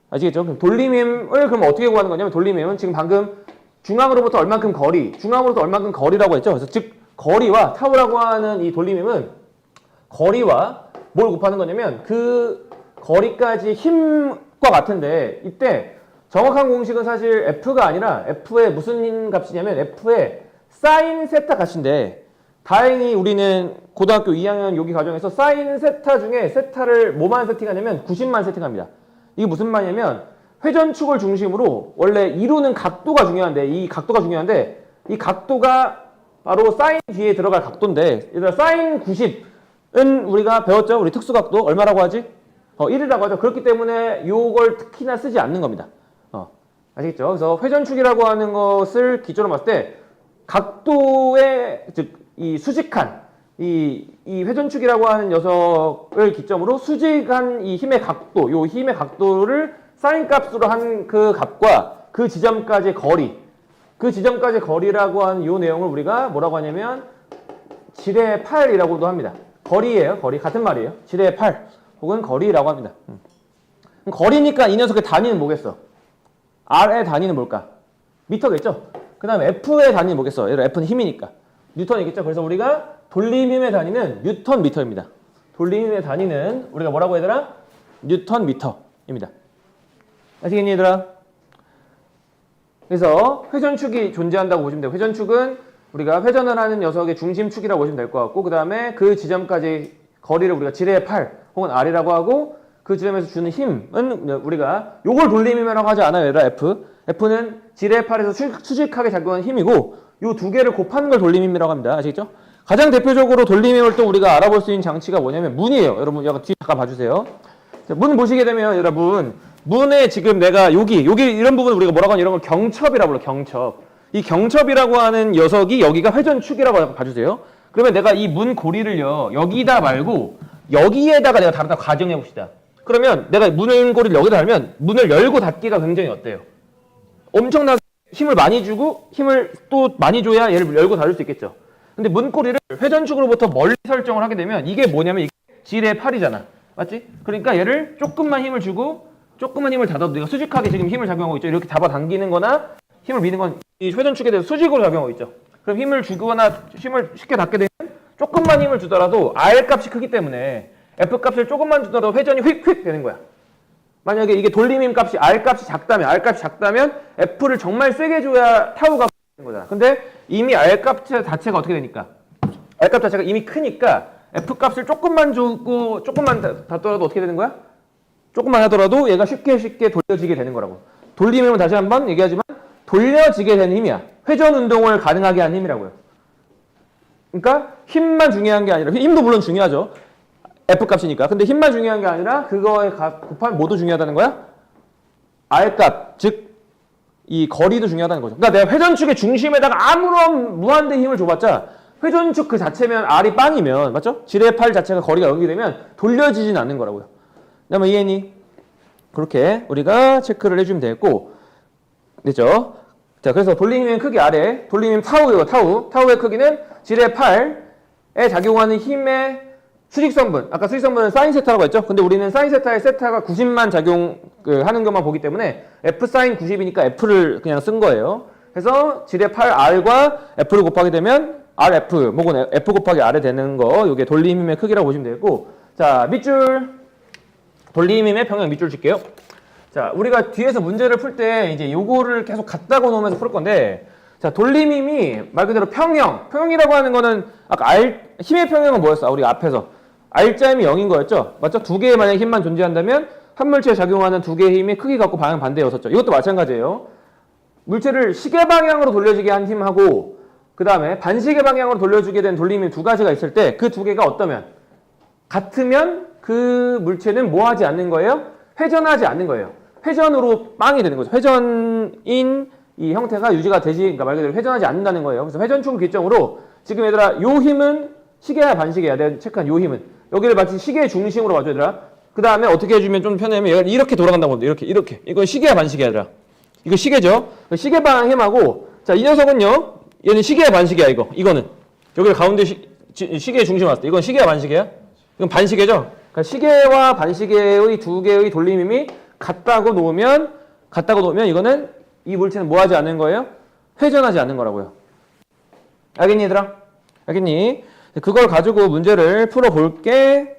아시겠죠? 그럼 돌림힘을 그럼 어떻게 구하는 거냐면, 돌림힘은 지금 방금 중앙으로부터 얼만큼 거리라고 했죠. 그래서 즉 거리와 타우라고 하는 이 돌림힘은 거리와 뭘 곱하는 거냐면 그 거리까지 힘과 같은데, 이때 정확한 공식은 사실 F가 아니라 F의 무슨 값이냐면 F의 사인 세타 값인데 다행히 우리는 고등학교 2학년 요기 과정에서 사인 세타 중에 세타를 뭐만 세팅하냐면 90만 세팅합니다. 이게 무슨 말이냐면 회전축을 중심으로 원래 이루는 각도가 중요한데 이 각도가 바로 사인 뒤에 들어갈 각도인데 얘들아 사인 90은 우리가 배웠죠? 우리 특수각도 얼마라고 하지? 1이라고 하죠. 그렇기 때문에 요걸 특히나 쓰지 않는 겁니다. 아시겠죠? 그래서 회전축이라고 하는 것을 기초로 봤을 때 각도의 즉 이 수직한 이 회전축이라고 하는 녀석을 기점으로 수직한 이 힘의 각도, 요 힘의 각도를 사인 값으로 한 그 값과 그 지점까지의 거리, 그 지점까지의 거리라고 하는 요 내용을 우리가 뭐라고 하냐면 지뢰의 팔이라고도 합니다. 거리예요, 거리. 같은 말이에요. 지뢰의 팔 혹은 거리라고 합니다. 거리니까 이 녀석의 단위는 뭐겠어? R의 단위는 뭘까? 미터겠죠? 그 다음에 F의 단위는 뭐겠어? 얘를 F는 힘이니까. 뉴턴이겠죠? 그래서 우리가 돌림힘의 단위는 뉴턴 미터입니다. 돌림힘의 단위는 우리가 뭐라고 해야 되나? 뉴턴 미터입니다. 아시겠니, 얘들아? 그래서 회전축이 존재한다고 보시면 돼요. 회전축은 우리가 회전을 하는 녀석의 중심축이라고 보시면 될 것 같고 그 다음에 그 지점까지 거리를 우리가 지뢰의 팔 혹은 R이라고 하고 그 지점에서 주는 힘은 우리가 요걸 돌림힘이라고 하지 않아요, 얘들아. F는 지뢰의 팔에서 수직하게 작용하는 힘이고 요 두 개를 곱하는 걸 돌림힘이라고 합니다. 아시겠죠? 가장 대표적으로 돌림힘을 또 우리가 알아볼 수 있는 장치가 뭐냐면 문이에요. 여러분 여기 뒤에 잠깐 봐주세요. 자, 문 보시게 되면 여러분 문에 지금 내가 여기 이런 부분 우리가 뭐라고 하냐 이런 걸 경첩이라고 불러. 경첩. 이 경첩이라고 하는 녀석이 여기가 회전축이라고 봐주세요. 그러면 내가 이 문 고리를요 여기다 말고 여기에다가 내가 달았다 가정해 봅시다. 그러면 내가 문 고리를 여기다 달면 문을 열고 닫기가 굉장히 어때요? 엄청나게 힘을 많이 주고 힘을 또 많이 줘야 얘를 열고 닫을 수 있겠죠. 근데 문고리를 회전축으로부터 멀리 설정을 하게 되면 이게 뭐냐면 이게 지뢰의 팔이잖아. 맞지? 그러니까 얘를 조금만 힘을 주고 조금만 힘을 닫아도 내가 수직하게 지금 힘을 작용하고 있죠. 이렇게 잡아당기는 거나 힘을 미는 건 이 회전축에 대해서 수직으로 작용하고 있죠. 그럼 힘을 주거나 힘을 쉽게 닫게 되면 조금만 힘을 주더라도 R 값이 크기 때문에 F 값을 조금만 주더라도 회전이 휙휙 되는 거야. 만약에 이게 돌림힘 값이 R 값이 작다면 F를 정말 세게 줘야 타우가 되는 거잖아. 근데 이미 R 값 자체가 어떻게 되니까? R 값 자체가 이미 크니까 F 값을 조금만 주고 조금만 닫더라도 어떻게 되는 거야? 조금만 하더라도 얘가 쉽게 돌려지게 되는 거라고. 돌림힘은 다시 한번 얘기하지만 돌려지게 되는 힘이야. 회전 운동을 가능하게 하는 힘이라고요. 그러니까 힘만 중요한 게 아니라 힘도 물론 중요하죠. F값이니까. 근데 힘만 중요한 게 아니라 그거에 곱하면 뭐도 중요하다는 거야? R값, 즉 이 거리도 중요하다는 거죠. 그러니까 내가 회전축의 중심에다가 아무런 무한대 힘을 줘봤자 회전축 그 자체면 R이 빵이면 맞죠? 지뢰의 팔 자체가 거리가 연기되면 돌려지진 않는 거라고요. 그다음에 이해니? 그렇게 우리가 체크를 해주면 되겠고 됐죠? 자, 그래서 돌림힘의 크기 아래 돌림힘 타우예요. 타우의 크기는 지뢰의 팔에 작용하는 힘의 수직성분, 아까 수직성분은 사인 세타라고 했죠? 근데 우리는 사인 세타의 세타가 90만 작용하는 것만 보기 때문에 F 사인 90이니까 F를 그냥 쓴 거예요. 그래서 지뢰 8 R과 F를 곱하게 되면 RF, 혹은 F 곱하기 R이 되는 거, 이게 돌림힘의 크기라고 보시면 되겠고, 자, 밑줄, 돌림힘의 평형 밑줄 칠게요. 자, 우리가 뒤에서 문제를 풀 때 이제 요거를 계속 갖다가 놓으면서 풀 건데, 자, 돌림힘이 말 그대로 평형이라고 하는 거는 아까 힘의 평형은 뭐였어? 우리 앞에서. R자임이 0인 거였죠? 맞죠? 두 개의 만약 힘만 존재한다면 한 물체에 작용하는 두 개의 힘이 크기 갖고 방향 반대였었죠. 이것도 마찬가지예요. 물체를 시계 방향으로 돌려지게 한 힘하고 그 다음에 반시계 방향으로 돌려주게 된 돌림힘 두 가지가 있을 때 그 두 개가 같으면 그 물체는 뭐 하지 않는 거예요? 회전하지 않는 거예요. 회전으로 빵이 되는 거죠. 회전인 이 형태가 유지가 되지, 그러니까 말 그대로 회전하지 않는다는 거예요. 그래서 회전축을 기점으로 지금 얘들아 요 힘은 시계야 반시계야? 내가 체크한 요 힘은 여기를 마치 시계의 중심으로 봐줘 얘들아. 그 다음에 어떻게 해주면 좀 편하냐면 얘가 이렇게 돌아간다고 합니다. 이렇게 이건 시계야 반시계야 얘들아. 이거 시계죠. 시계 방향 힘하고 자 이 녀석은요 얘는 시계야 반시계야 이거는 여기를 가운데 시계의 중심 왔을 때 이건 시계야 반시계야? 이건 반시계죠. 그러니까 시계와 반시계의 두 개의 돌림힘이 같다고 놓으면 이거는 이 물체는 뭐 하지 않는 거예요? 회전하지 않는 거라고요. 알겠니 얘들아? 알겠니? 그걸 가지고 문제를 풀어볼게.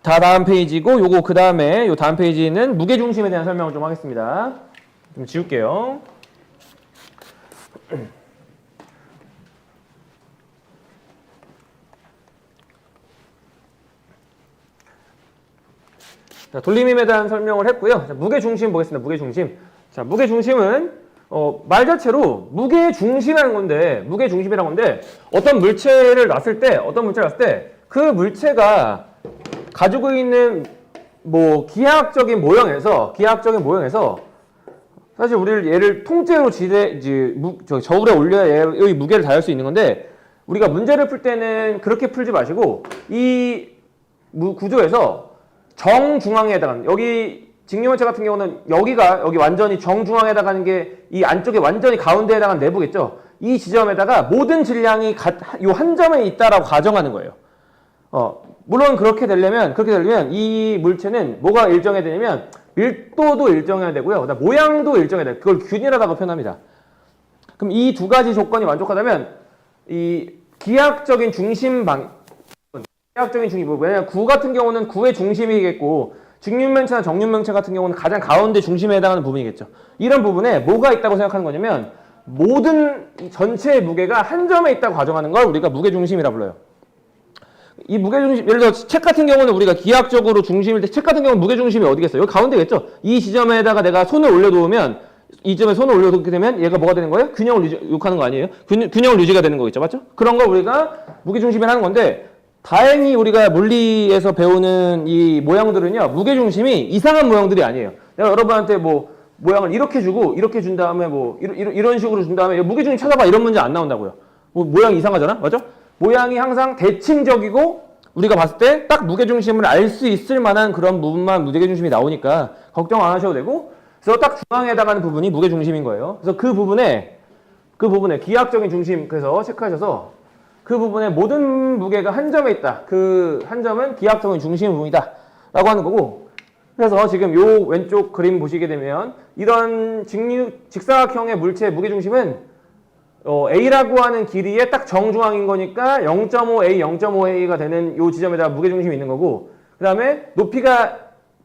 다음 페이지고 요거 그 다음에 요 다음 페이지는 무게중심에 대한 설명을 좀 하겠습니다. 좀 지울게요. 자, 돌림힘에 대한 설명을 했고요. 자, 무게중심 보겠습니다. 무게중심. 자, 무게중심은 말 자체로 무게중심이라는 건데, 무게중심이라는 건데, 어떤 물체를 놨을 때 그 물체가 가지고 있는 뭐 기하학적인 모형에서 사실 우리를 얘를 통째로 저울에 올려야 얘의 무게를 다할 수 있는 건데, 우리가 문제를 풀 때는 그렇게 풀지 마시고 이 구조에서 정중앙에 해당하는, 여기 직류물체 같은 경우는 여기 완전히 정중앙에 해당하는 게 이 안쪽에 완전히 가운데에 해당하는 내부겠죠. 이 지점에다가 모든 질량이 이 한 점에 있다라고 가정하는 거예요. 물론 그렇게 되려면 이 물체는 뭐가 일정해야 되냐면 밀도도 일정해야 되고요. 그다음 모양도 일정해야 돼요. 그걸 균일하다고 표현합니다. 그럼 이 두 가지 조건이 만족하다면 이 기하학적인 중심, 왜냐면 구 같은 경우는 구의 중심이겠고 직륜명체나 정륜명체 같은 경우는 가장 가운데 중심에 해당하는 부분이겠죠. 이런 부분에 뭐가 있다고 생각하는 거냐면 모든 전체의 무게가 한 점에 있다고 가정하는 걸 우리가 무게중심이라 불러요. 이 무게중심, 예를 들어 책 같은 경우는 우리가 기하학적으로 중심일 때 책 같은 경우는 무게중심이 어디겠어요? 여기 가운데겠죠? 이 지점에다가 내가 손을 올려놓으면, 이 점에 손을 올려놓게 되면 얘가 뭐가 되는 거예요? 균형을 유지하는 거 아니에요? 균형을 유지가 되는 거겠죠? 맞죠? 그런 걸 우리가 무게중심이라는 건데, 다행히 우리가 물리에서 배우는 이 모양들은요, 무게중심이 이상한 모양들이 아니에요. 내가 여러분한테 뭐 모양을 이렇게 주고 이렇게 준 다음에 뭐 이런 식으로 준 다음에 무게중심 찾아봐, 이런 문제 안 나온다고요. 뭐 모양이 이상하잖아, 맞죠? 모양이 항상 대칭적이고 우리가 봤을 때 딱 무게중심을 알 수 있을 만한 그런 부분만 무게중심이 나오니까 걱정 안 하셔도 되고, 그래서 딱 중앙에 해당하는 부분이 무게중심인 거예요. 그래서 그 부분에 기하학적인 중심, 그래서 체크하셔서 그 부분에 모든 무게가 한 점에 있다. 그 한 점은 기하학적인 중심 부분이다 라고 하는 거고, 그래서 지금 요 왼쪽 그림 보시게 되면 이런 직사각형의 물체의 무게중심은 A라고 하는 길이의 딱 정중앙인 거니까 0.5A, 0.5A가 되는 요 지점에다가 무게중심이 있는 거고, 그 다음에 높이가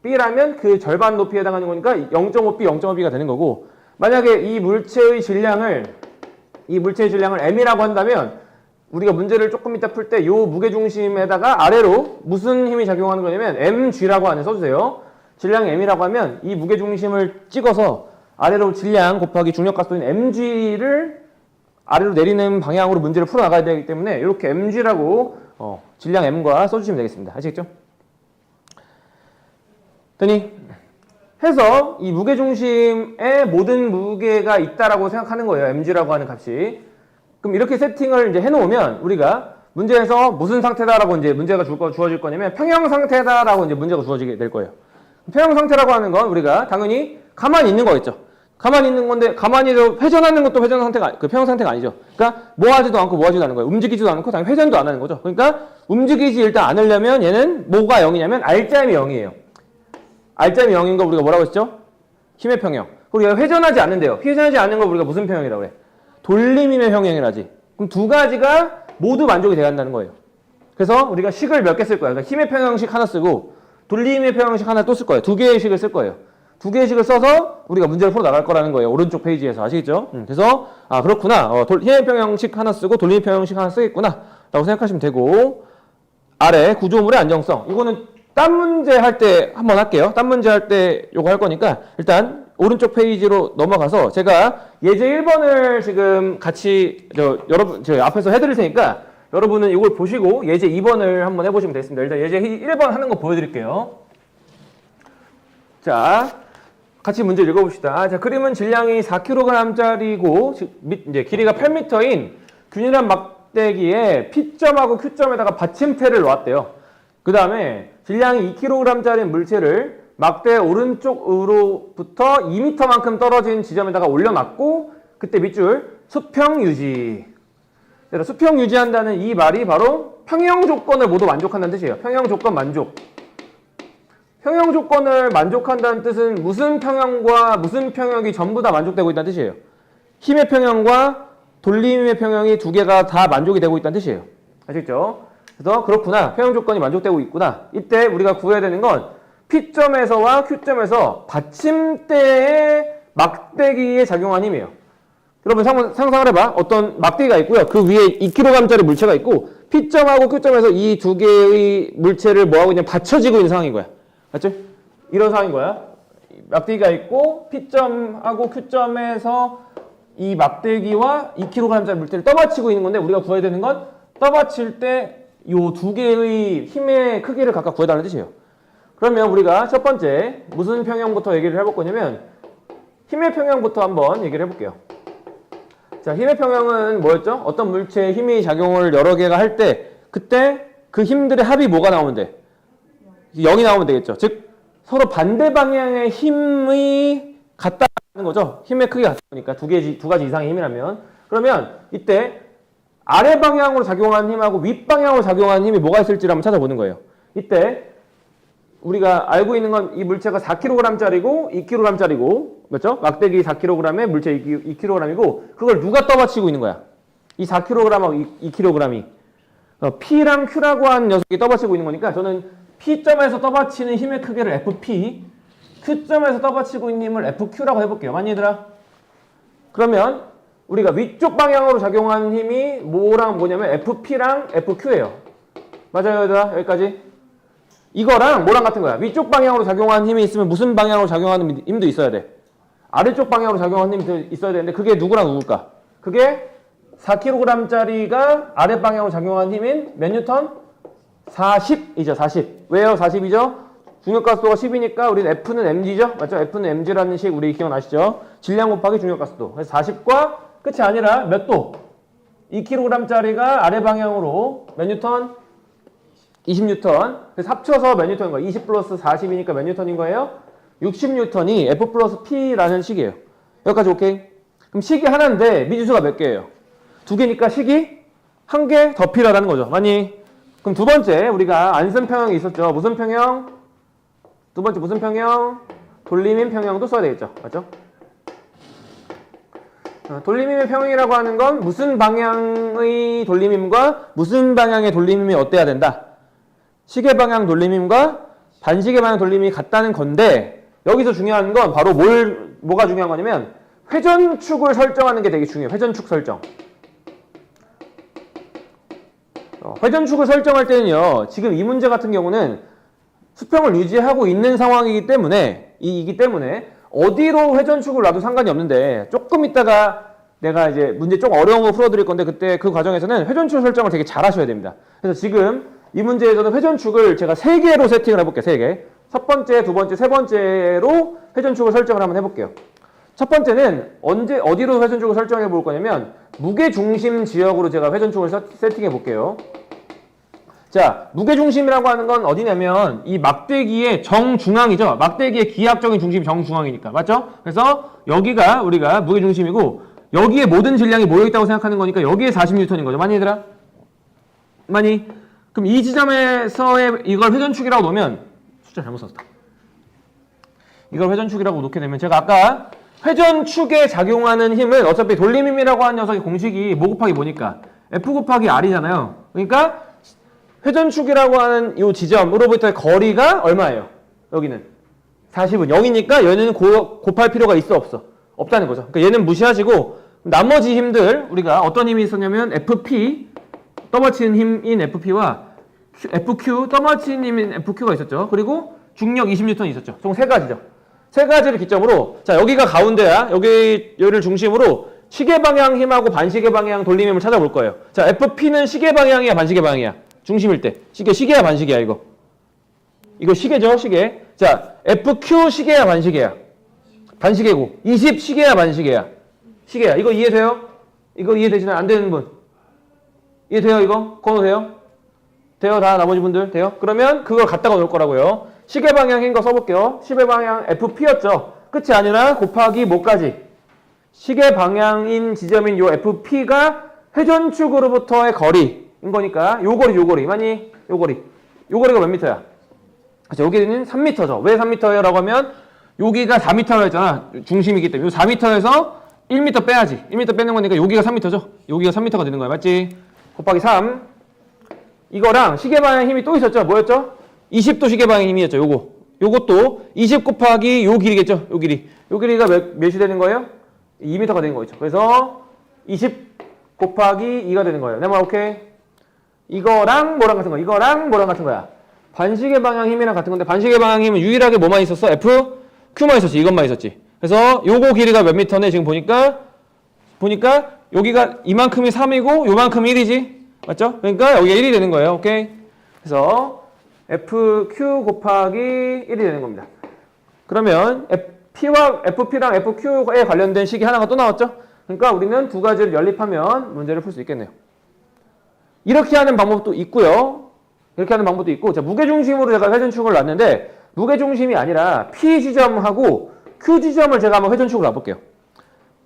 B라면 그 절반 높이에 해당하는 거니까 0.5B, 0.5B가 되는 거고, 만약에 이 물체의 질량을 M이라고 한다면 우리가 문제를 조금 이따 풀 때 요 무게중심에다가 아래로 무슨 힘이 작용하는 거냐면 mg라고 안에 써주세요. 질량이 m이라고 하면 이 무게중심을 찍어서 아래로 질량 곱하기 중력가속도인 mg를 아래로 내리는 방향으로 문제를 풀어나가야 되기 때문에 이렇게 mg라고 질량 m과 써주시면 되겠습니다. 아시겠죠? 됐니? 해서 이 무게중심에 모든 무게가 있다라고 생각하는 거예요. mg라고 하는 값이. 그럼 이렇게 세팅을 이제 해놓으면 우리가 문제에서 무슨 상태다라고 이제 문제가 주어질 거냐면 평형 상태다라고 이제 문제가 주어지게 될 거예요. 평형 상태라고 하는 건 우리가 당연히 가만히 있는 거겠죠. 가만히 있는 건데, 가만히 회전하는 것도 회전 상태가, 그 평형 상태가 아니죠. 그러니까 뭐 하지도 않고 뭐 하지도 않는 거예요. 움직이지도 않고 당연히 회전도 안 하는 거죠. 그러니까 움직이지 일단 않으려면 얘는 뭐가 0이냐면 R자임이 0이에요. R자임이 0인 거 우리가 뭐라고 했죠? 힘의 평형. 그리고 얘가 회전하지 않는데요. 회전하지 않는 걸 우리가 무슨 평형이라고 해? 돌림힘의 평형이라지. 그럼 두 가지가 모두 만족이 돼야 한다는 거예요. 그래서 우리가 식을 몇 개 쓸 거야. 그러니까 힘의 평형식 하나 쓰고 돌림힘의 평형식 하나 또 쓸 거예요. 두 개의 식을 쓸 거예요. 두 개의 식을 써서 우리가 문제를 풀어 나갈 거라는 거예요. 오른쪽 페이지에서. 아시겠죠? 그래서 그렇구나. 힘의 평형식 하나 쓰고 돌림힘 평형식 하나 쓰겠구나 라고 생각하시면 되고, 아래 구조물의 안정성. 이거는 딴 문제 할 때 한번 할게요. 딴 문제 할 때 요거 할 거니까 일단 오른쪽 페이지로 넘어가서 제가 예제 1번을 지금 같이 여러분 저 앞에서 해드릴 테니까 여러분은 이걸 보시고 예제 2번을 한번 해보시면 되겠습니다. 일단 예제 1번 하는 거 보여드릴게요. 자, 같이 문제 읽어봅시다. 자, 그림은 질량이 4kg짜리고 이제 길이가 8m인 균일한 막대기에 P점하고 Q점에다가 받침대를 놓았대요. 그 다음에 질량이 2kg짜리 물체를 막대 오른쪽으로부터 2m만큼 떨어진 지점에다가 올려놨고, 그때 밑줄 수평 유지. 수평 유지한다는 이 말이 바로 평형 조건을 모두 만족한다는 뜻이에요. 평형 조건 만족. 평형 조건을 만족한다는 뜻은 무슨 평형과 무슨 평형이 전부 다 만족되고 있다는 뜻이에요. 힘의 평형과 돌림의 평형이 두 개가 다 만족이 되고 있다는 뜻이에요. 아시겠죠? 그래서 그렇구나. 평형 조건이 만족되고 있구나. 이때 우리가 구해야 되는 건 P점에서와 Q점에서 받침대의 막대기에 작용한 힘이에요. 여러분 상상을 해봐. 어떤 막대기가 있고요. 그 위에 2kg짜리 물체가 있고 P점하고 Q점에서 이 두 개의 물체를 뭐하고 그냥 받쳐지고 있는 상황인 거야. 맞죠? 이런 상황인 거야. 막대기가 있고 P점하고 Q점에서 이 막대기와 2kg짜리 물체를 떠받치고 있는 건데 우리가 구해야 되는 건 떠받칠 때 이 두 개의 힘의 크기를 각각 구해달라는 뜻이에요. 그러면 우리가 첫 번째 무슨 평형부터 얘기를 해볼 거냐면 힘의 평형부터 한번 얘기를 해볼게요. 자, 힘의 평형은 뭐였죠? 어떤 물체에 힘이 작용을 여러 개가 할 때 그때 그 힘들의 합이 뭐가 나오면 돼? 0이 나오면 되겠죠. 즉 서로 반대 방향의 힘이 같다는 거죠. 힘의 크기가 같으니까 두 가지 이상의 힘이라면 그러면 이때 아래 방향으로 작용하는 힘하고 윗 방향으로 작용하는 힘이 뭐가 있을지를 한번 찾아보는 거예요. 이때 우리가 알고 있는 건 이 물체가 4kg짜리고 2kg짜리고 맞죠? 막대기 4kg에 물체 2kg이고 그걸 누가 떠받치고 있는 거야? 이 4kg하고 2kg이 P랑 Q라고 하는 녀석이 떠받치고 있는 거니까 저는 P점에서 떠받치는 힘의 크기를 FP, Q점에서 떠받치고 있는 힘을 FQ라고 해볼게요. 맞니 얘들아? 그러면 우리가 위쪽 방향으로 작용하는 힘이 뭐랑 뭐냐면 FP랑 FQ예요. 맞아요 얘들아? 여기까지? 이거랑 뭐랑 같은 거야. 위쪽 방향으로 작용하는 힘이 있으면 무슨 방향으로 작용하는 힘도 있어야 돼. 아래쪽 방향으로 작용하는 힘도 있어야 되는데 그게 누구랑 누굴까? 그게 4kg짜리가 아래 방향으로 작용하는 힘인 몇 뉴턴? 40이죠. 40. 왜요? 40이죠? 중력가속도가 10이니까 우리는 F는 mg죠? 맞죠? F는 mg라는 식 우리 기억나시죠? 질량 곱하기 중력가속도. 그래서 40과 끝이 아니라 몇 도? 2kg짜리가 아래 방향으로 몇 뉴턴? 20뉴턴. 그래서 합쳐서 몇 뉴턴인 거예요? 20 플러스 40이니까 몇 뉴턴인 거예요? 60뉴턴이 F 플러스 P라는 식이에요. 여기까지 오케이? 그럼 식이 하나인데 미지수가 몇 개예요? 두 개니까 식이 한 개 더 필요하다는 거죠. 맞니? 그럼 두 번째 우리가 안 쓴 평형이 있었죠. 무슨 평형? 두 번째 무슨 평형? 돌림인 평형도 써야 되겠죠. 맞죠? 돌림임의 평형이라고 하는 건 무슨 방향의 돌림임과 무슨 방향의 돌림임이 어때야 된다? 시계 방향 돌림임과 반시계 방향 돌림임이 같다는 건데 여기서 중요한 건 바로 뭐가 중요한 거냐면 회전축을 설정하는 게 되게 중요해요. 회전축 설정. 회전축을 설정할 때는요. 지금 이 문제 같은 경우는 수평을 유지하고 있는 상황이기 때문에 어디로 회전축을 놔도 상관이 없는데 조금 있다가 내가 이제 문제 좀 어려운 거 풀어드릴 건데 그때 그 과정에서는 회전축 설정을 되게 잘 하셔야 됩니다. 그래서 지금 이 문제에서는 회전축을 제가 3개로 세팅을 해볼게요. 3개. 첫 번째, 두 번째, 세 번째로 회전축을 설정을 한번 해볼게요. 첫 번째는 어디로 회전축을 설정해 볼 거냐면 무게중심 지역으로 제가 회전축을 세팅해 볼게요. 자, 무게중심이라고 하는 건 어디냐면 이 막대기의 정중앙이죠. 막대기의 기하학적인 중심이 정중앙이니까. 맞죠? 그래서 여기가 우리가 무게중심이고 여기에 모든 질량이 모여있다고 생각하는 거니까 여기에 40N인 거죠. 많이 얘들아? 많이? 그럼 이 지점에서의 이걸 회전축이라고 놓으면 숫자 잘못 썼다. 이걸 회전축이라고 놓게 되면 제가 아까 회전축에 작용하는 힘은 어차피 돌림힘이라고 하는 녀석의 공식이 뭐 곱하기 뭐니까 F 곱하기 R이잖아요. 그러니까 회전축이라고 하는 이 지점으로부터의 거리가 얼마예요? 여기는 40은 0이니까 얘는 곱할 필요가 있어 없어? 없다는 거죠. 그러니까 얘는 무시하시고 나머지 힘들 우리가 어떤 힘이 있었냐면 FP 떠받치는 힘인 FP와 FQ 떠받치는 힘인 FQ가 있었죠. 그리고 중력 20N이 있었죠. 총 3가지죠. 3가지를 기점으로 자 여기가 가운데야. 여기를 중심으로 시계 방향 힘하고 반시계 방향 돌림 힘을 찾아볼 거예요. 자 FP는 시계 방향이야 반시계 방향이야? 중심일 때 시계야 반시계야 이거 시계죠 시계. 자 FQ 시계야 반시계야? 반시계고 20 시계야 반시계야? 시계야. 이거 이해돼요? 이거 이해되지는 안 되는 분 이해돼요? 이거? 그거 돼요? 돼요? 다 나머지 분들 돼요? 그러면 그걸 갖다가 놓을 거라고요. 시계 방향인 거 써볼게요. 시계 방향 FP였죠. 끝이 아니라 곱하기 뭐까지? 시계 방향인 지점인 요 FP가 회전축으로부터의 거리인 거니까 요 거리 맞니? 요 거리가 몇 미터야? 그렇죠. 여기는 3미터죠. 왜 3미터예요? 라고 하면 여기가 4미터라 했잖아. 중심이기 때문에 요 4미터에서 1미터 빼야지. 1미터 빼는 거니까 여기가 3미터죠. 여기가 3미터가 되는 거야. 맞지? 곱하기 3. 이거랑 시계 방향 힘이 또 있었죠. 뭐였죠? 20도 시계 방향 힘이었죠. 요것도 20 곱하기 요 길이겠죠? 요 길이. 요 길이가 몇이 되는 거예요? 2m가 되는 거죠. 그래서 20 곱하기 2가 되는 거예요. 내 말 오케이? 이거랑 뭐랑 같은 거야? 이거랑 뭐랑 같은 거야? 반시계 방향 힘이랑 같은 건데 반시계 방향 힘은 유일하게 뭐만 있었어? F, Q만 있었지. 이것만 있었지. 그래서 요거 길이가 몇 미터네? 지금 보니까 여기가 이만큼이 3이고 요만큼이 1이지. 맞죠? 그러니까 여기가 1이 되는 거예요. 오케이? 그래서 FQ 곱하기 1이 되는 겁니다. 그러면 FP랑 FQ에 관련된 식이 하나가 또 나왔죠? 그러니까 우리는 두 가지를 연립하면 문제를 풀 수 있겠네요. 이렇게 하는 방법도 있고요. 이렇게 하는 방법도 있고, 자, 무게중심으로 제가 회전축을 놨는데, 무게중심이 아니라 P 지점하고 Q 지점을 제가 한번 회전축을 놔볼게요.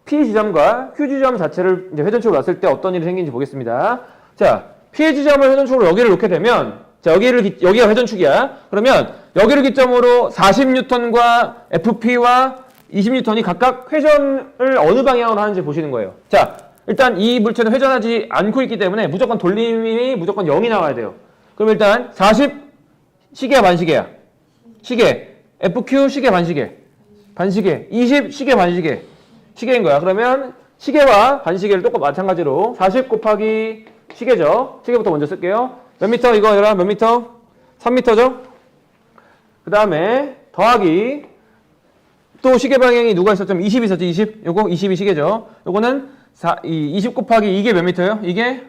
P 지점과 Q 지점 자체를 이제 회전축을 놨을 때 어떤 일이 생기는지 보겠습니다. 자, P 지점을 회전축으로 여기를 놓게 되면, 자, 여기가 회전축이야. 그러면 여기를 기점으로 40N과 FP와 20N이 각각 회전을 어느 방향으로 하는지 보시는 거예요. 자, 일단 이 물체는 회전하지 않고 있기 때문에 무조건 돌림이 무조건 0이 나와야 돼요. 그럼 일단 40 시계 반시계야. 시계. FQ 시계 반시계. 반시계. 20 시계 반시계. 시계인 거야. 그러면 시계와 반시계를 똑같이 마찬가지로 40 곱하기 시계죠. 시계부터 먼저 쓸게요. 몇 미터 이거 얘들아? 몇 미터? 3미터죠? 그 다음에 더하기 또 시계 방향이 누가 있었죠? 20 있었지? 20. 요거 20이 시계죠. 요거는 20 곱하기 이게 몇 미터예요? 이게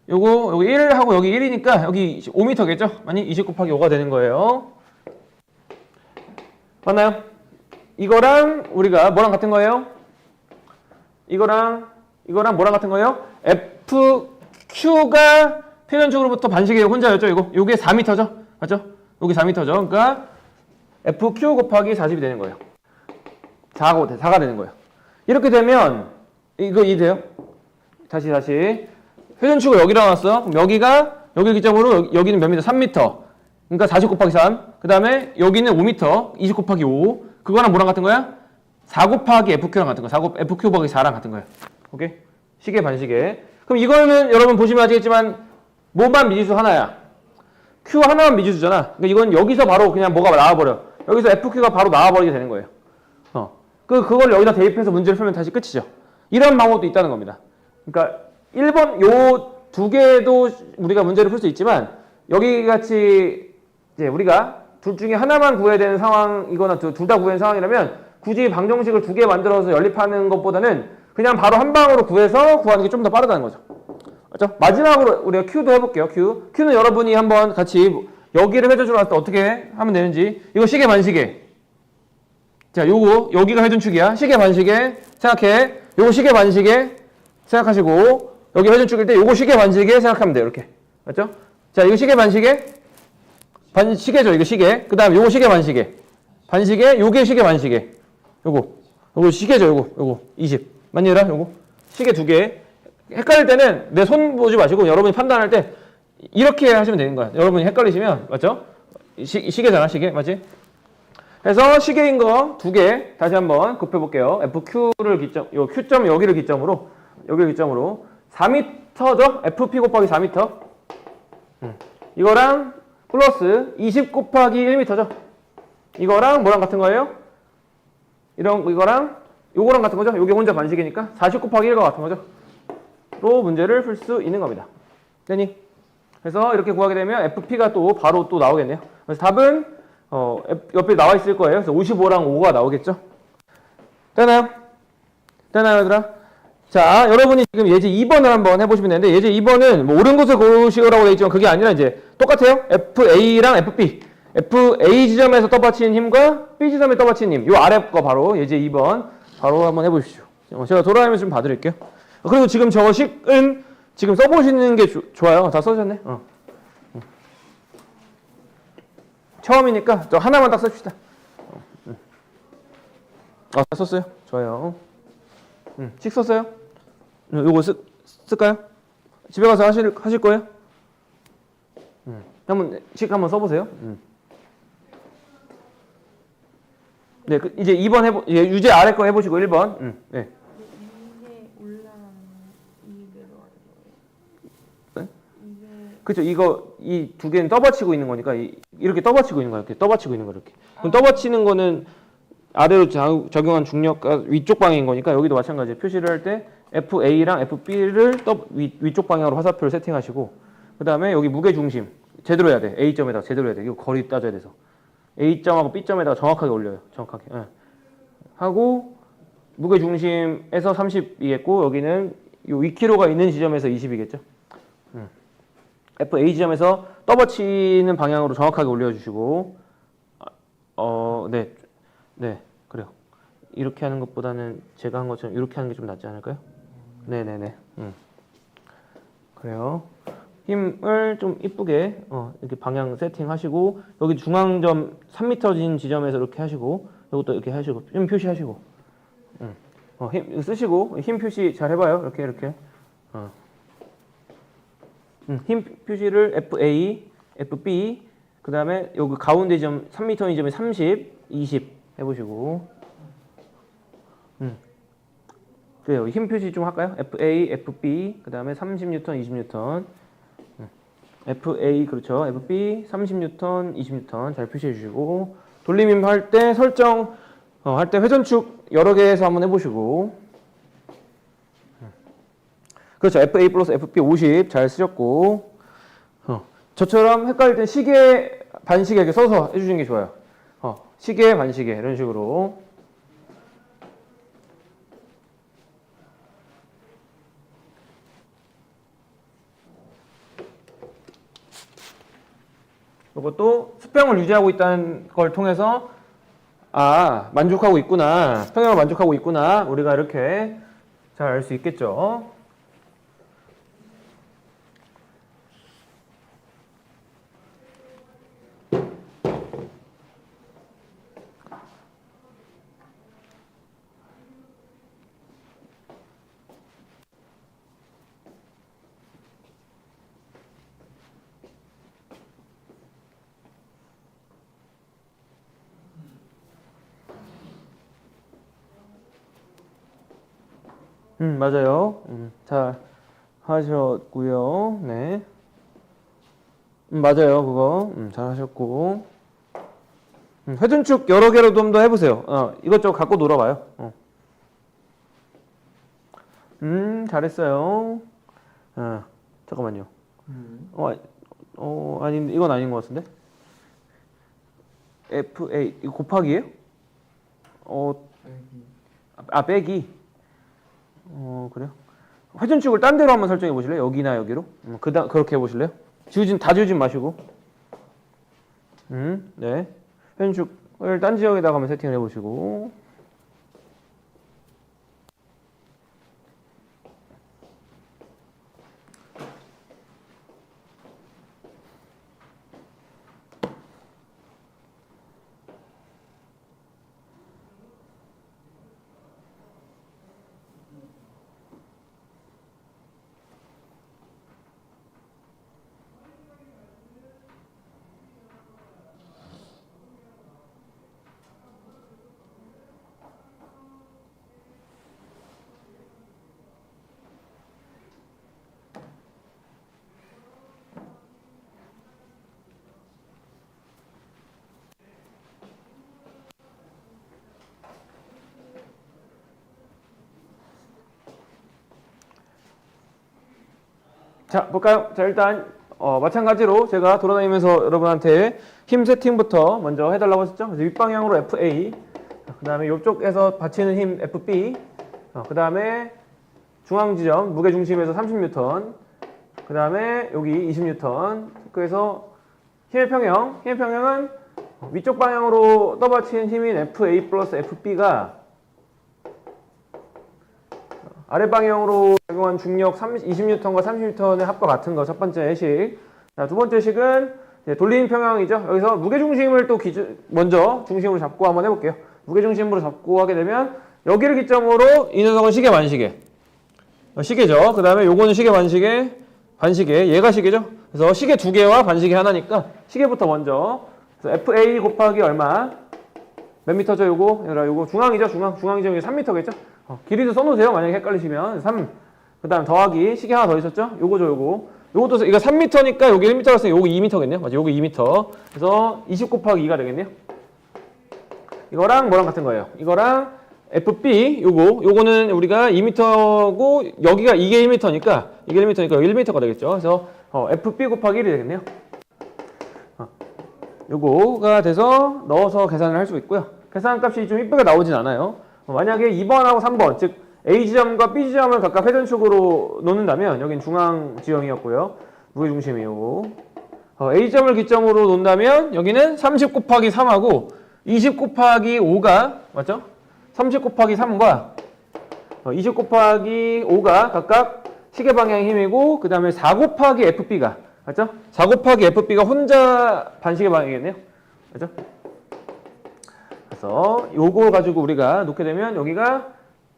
요거 여기 1하고 여기 1이니까 여기 5m겠죠? 아니 20 곱하기 5가 되는 거예요. 맞나요? 이거랑 우리가 뭐랑 같은 거예요? 이거랑 뭐랑 같은 거예요? FQ가 회전축으로부터 반시계 혼자였죠? 요게 4m죠? 맞죠? 요게 4m죠? 그러니까 FQ 곱하기 40이 되는 거예요. 4가 되는 거예요. 이렇게 되면 이거 이해돼요? 다시 회전축을 여기로 놨어. 그럼 여기 기점으로 여기는 몇 미터? 3m. 그러니까 40 곱하기 3. 그 다음에 여기는 5m. 20 곱하기 5. 그거랑 뭐랑 같은 거야? 4 곱하기 FQ랑 같은 거야. FQ 곱하기 4랑 같은 거야. 오케이? 시계 반시계. 그럼 이거는 여러분 보시면 아시겠지만 뭐만 미지수 하나야. Q 하나만 미지수잖아. 그러니까 이건 여기서 바로 그냥 뭐가 나와버려. 여기서 FQ가 바로 나와버리게 되는 거예요. 그걸 여기다 대입해서 문제를 풀면 다시 끝이죠. 이런 방법도 있다는 겁니다. 그러니까 1번 요 두 개도 우리가 문제를 풀 수 있지만 여기 같이 이제 우리가 둘 중에 하나만 구해야 되는 상황이거나 둘 다 구하는 상황이라면 굳이 방정식을 두 개 만들어서 연립하는 것보다는 그냥 바로 한 방으로 구해서 구하는 게 좀 더 빠르다는 거죠. 맞죠? 마지막으로 우리가 Q도 해볼게요. Q는 여러분이 한번 같이 여기를 회전축으로 놨을 때 어떻게 하면 되는지. 이거 시계 반시계. 자, 여기가 회전축이야. 시계 반시계 생각해. 요거 시계 반시계 생각하시고 여기 회전축일 때 요거 시계 반시계 생각하면 돼요. 이렇게. 맞죠? 자, 이거 시계 반시계. 반시계죠. 이거 시계. 그 다음에 요거 시계 반시계. 반시계, 요게 시계 반시계. 요거 시계죠. 요거 20. 맞니, 얘들아? 요거. 시계 두 개. 헷갈릴 때는 내 손 보지 마시고 여러분이 판단할 때 이렇게 하시면 되는 거야. 여러분이 헷갈리시면, 맞죠? 시계잖아, 시계. 맞지? 그래서 시계인 거 두 개 다시 한번 곱해볼게요. FQ를 요 Q점 여기를 기점으로 4m죠? FP 곱하기 4m. 이거랑 플러스 20 곱하기 1m죠? 이거랑 뭐랑 같은 거예요? 이거랑 요거랑 같은 거죠? 요게 혼자 반시계니까 40 곱하기 1과 같은 거죠? 로 문제를 풀 수 있는 겁니다. 되니? 그래서 이렇게 구하게 되면 FP가 바로 또 나오겠네요. 그래서 답은 옆에 나와 있을 거예요. 그래서 55랑 5가 나오겠죠? 되나요, 얘들아? 자, 여러분이 지금 예제 2번을 한번 해보시면 되는데, 예제 2번은 뭐 옳은 것을 고르시라고 되어 있지만 그게 아니라 이제 똑같아요. FA랑 FB. FA 지점에서 떠받치는 힘과 B 지점에 떠받치는 힘. 요 아래 거 바로 예제 2번 바로 한번 해보십시오. 제가 돌아가면서 좀 봐드릴게요. 그리고 지금 저거 식은 지금 써보시는 게 좋아요. 다 써주셨네. 처음이니까 저 하나만 딱 써줍시다. 다 썼어요? 좋아요. 식 썼어요? 요거 쓸까요? 집에 가서 하실 거예요? 식 한번 써보세요. 네, 이제 2번 유제 아래 거 해보시고 1번. 네. 이게 올라가는 이대로 하는 거예요? 네? 이게 그죠? 이거 이 두 개는 떠받치고 있는 거니까 이렇게 떠받치고 있는 거야. 이렇게 떠받치고 있는 거 이렇게. 그럼 떠받치는 거는 아래로 적용한 중력과 위쪽 방향인 거니까 여기도 마찬가지예요. 표시를 할 때 FA랑 FB를 위쪽 방향으로 화살표를 세팅하시고 그다음에 여기 무게 중심 제대로 해야 돼. A점에다 제대로 해야 돼. 이거 거리 따져야 돼서 A점하고 B점에다가 정확하게 올려요. 정확하게. 예. 하고 무게 중심에서 30이겠고 여기는 요 2kg가 있는 지점에서 20이겠죠. FA 지점에서 떠받치는 방향으로 정확하게 올려주시고 네, 그래요. 이렇게 하는 것보다는 제가 한 것처럼 이렇게 하는 게 좀 낫지 않을까요? 네네네. 그래요. 힘을 좀 이쁘게 이렇게 방향 세팅하시고 여기 중앙점 3m진 지점에서 이렇게 하시고 이것도 이렇게 하시고 힘 표시하시고 힘 쓰시고 힘 표시 잘 해봐요. 이렇게 힘 표시를 FA, FB 그 다음에 여기 가운데 점 3m인 점에 30, 20 해보시고 그래요. 힘 표시 좀 할까요? FA, FB 그 다음에 30N, 20N FA 그렇죠. FB 30N, 20N 잘 표시해 주시고 돌림힘 할 때 설정 할 때 회전축 여러 개에서 한번 해보시고 그렇죠. FA 플러스 FB 50 잘 쓰셨고 저처럼 헷갈릴 땐 시계 반시계 이렇게 써서 해주시는 게 좋아요. 시계 반시계 이런 식으로 이것도 수평을 유지하고 있다는 걸 통해서 만족하고 있구나. 수평을 만족하고 있구나. 우리가 이렇게 잘 알 수 있겠죠. 맞아요. 잘 하셨고요. 네. 맞아요. 그거. 잘 하셨고. 회전축 여러 개로 좀 더 해보세요. 이것저것 갖고 놀아봐요. 잘했어요. 잠깐만요. 아닌데, 이건 아닌 것 같은데? FA, 이거 곱하기예요? 빼기. 그래요? 회전축을 딴 데로 한번 설정해 보실래요? 여기나 여기로? 그렇게 해 보실래요? 다 지우진 마시고. 네. 회전축을 딴 지역에다가 한번 세팅을 해 보시고. 자, 볼까요? 자, 일단 마찬가지로 제가 돌아다니면서 여러분한테 힘 세팅부터 먼저 해달라고 했었죠. 그래서 윗방향으로 FA, 그 다음에 이쪽에서 받치는 힘 FB, 그 다음에 중앙지점 무게중심에서 30N, 그 다음에 여기 20N. 그래서 힘의 평형은 위쪽 방향으로 떠받치는 힘인 FA 플러스 FB가 아래 방향으로 적용한 중력 20N과 30N의 합과 같은 거 첫 번째 식. 자, 두 번째 식은 돌림 평형이죠. 여기서 무게중심을 또 먼저 중심으로 잡고 한번 해볼게요. 무게중심으로 잡고 하게 되면 여기를 기점으로 이 녀석은 시계 반시계. 시계죠. 그 다음에 요거는 시계 반시계, 반시계. 얘가 시계죠. 그래서 시계 두 개와 반시계 하나니까 시계부터 먼저. 그래서 FA 곱하기 얼마? 몇 미터죠, 요거? 요거 중앙이죠, 중앙지점이 3m겠죠? 길이도 써놓으세요, 만약에 헷갈리시면. 3. 그 다음 더하기, 시계 하나 더 있었죠? 요거죠, 요거. 요것도 이거 3m니까 여기 1m라서 요거 2m겠네요. 맞죠? 요거 2m. 그래서 20 곱하기 2가 되겠네요. 이거랑 뭐랑 같은 거예요? 이거랑 FB 요거는 우리가 2m고 여기가 이게 1m니까 이게 1m니까 여기 1m가 되겠죠. 그래서 FB 곱하기 1이 되겠네요. 요거가 돼서 넣어서 계산을 할 수 있고요. 계산값이 좀 이쁘게 나오진 않아요. 만약에 2번하고 3번 즉 A지점과 B지점을 각각 회전축으로 놓는다면 여긴 중앙 지형이었고요. 무게중심이고 A점을 기점으로 놓는다면 여기는 30 곱하기 3하고 20 곱하기 5가 맞죠? 30 곱하기 3과 20 곱하기 5가 각각 시계 방향의 힘이고 그 다음에 4 곱하기 FB가 맞죠? 4 곱하기 FB가 혼자 반시계 방향이겠네요. 맞죠? 그래서 요거 가지고 우리가 놓게 되면 여기가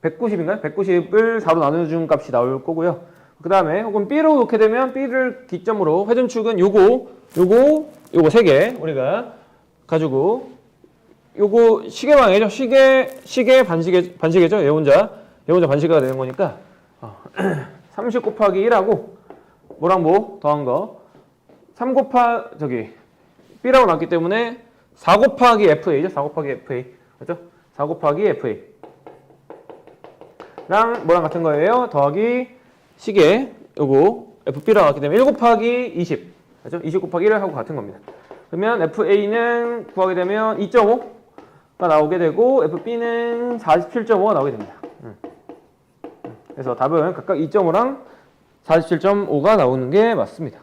190인가요? 190을 4로 나눠준 값이 나올 거고요. 그 다음에 혹은 B로 놓게 되면 B를 기점으로 회전축은 요거 3개 우리가 가지고 요거 시계 방향이죠. 시계 반시계죠. 얘 혼자 반시계가 되는 거니까 30 곱하기 1하고 뭐랑 뭐 더한 거 3 곱하기 B라고 나왔기 때문에 4 곱하기 FA죠. 4 곱하기 FA 맞죠? 4 곱하기 FA 랑 뭐랑 같은 거예요? 더하기 시계 요거 FB라고 나왔기 때문에 1 곱하기 20 맞죠? 20 곱하기 1을 하고 같은 겁니다. 그러면 FA는 구하게 되면 2.5가 나오게 되고 FB는 47.5가 나오게 됩니다. 그래서 답은 각각 2.5랑 47.5가 나오는 게 맞습니다.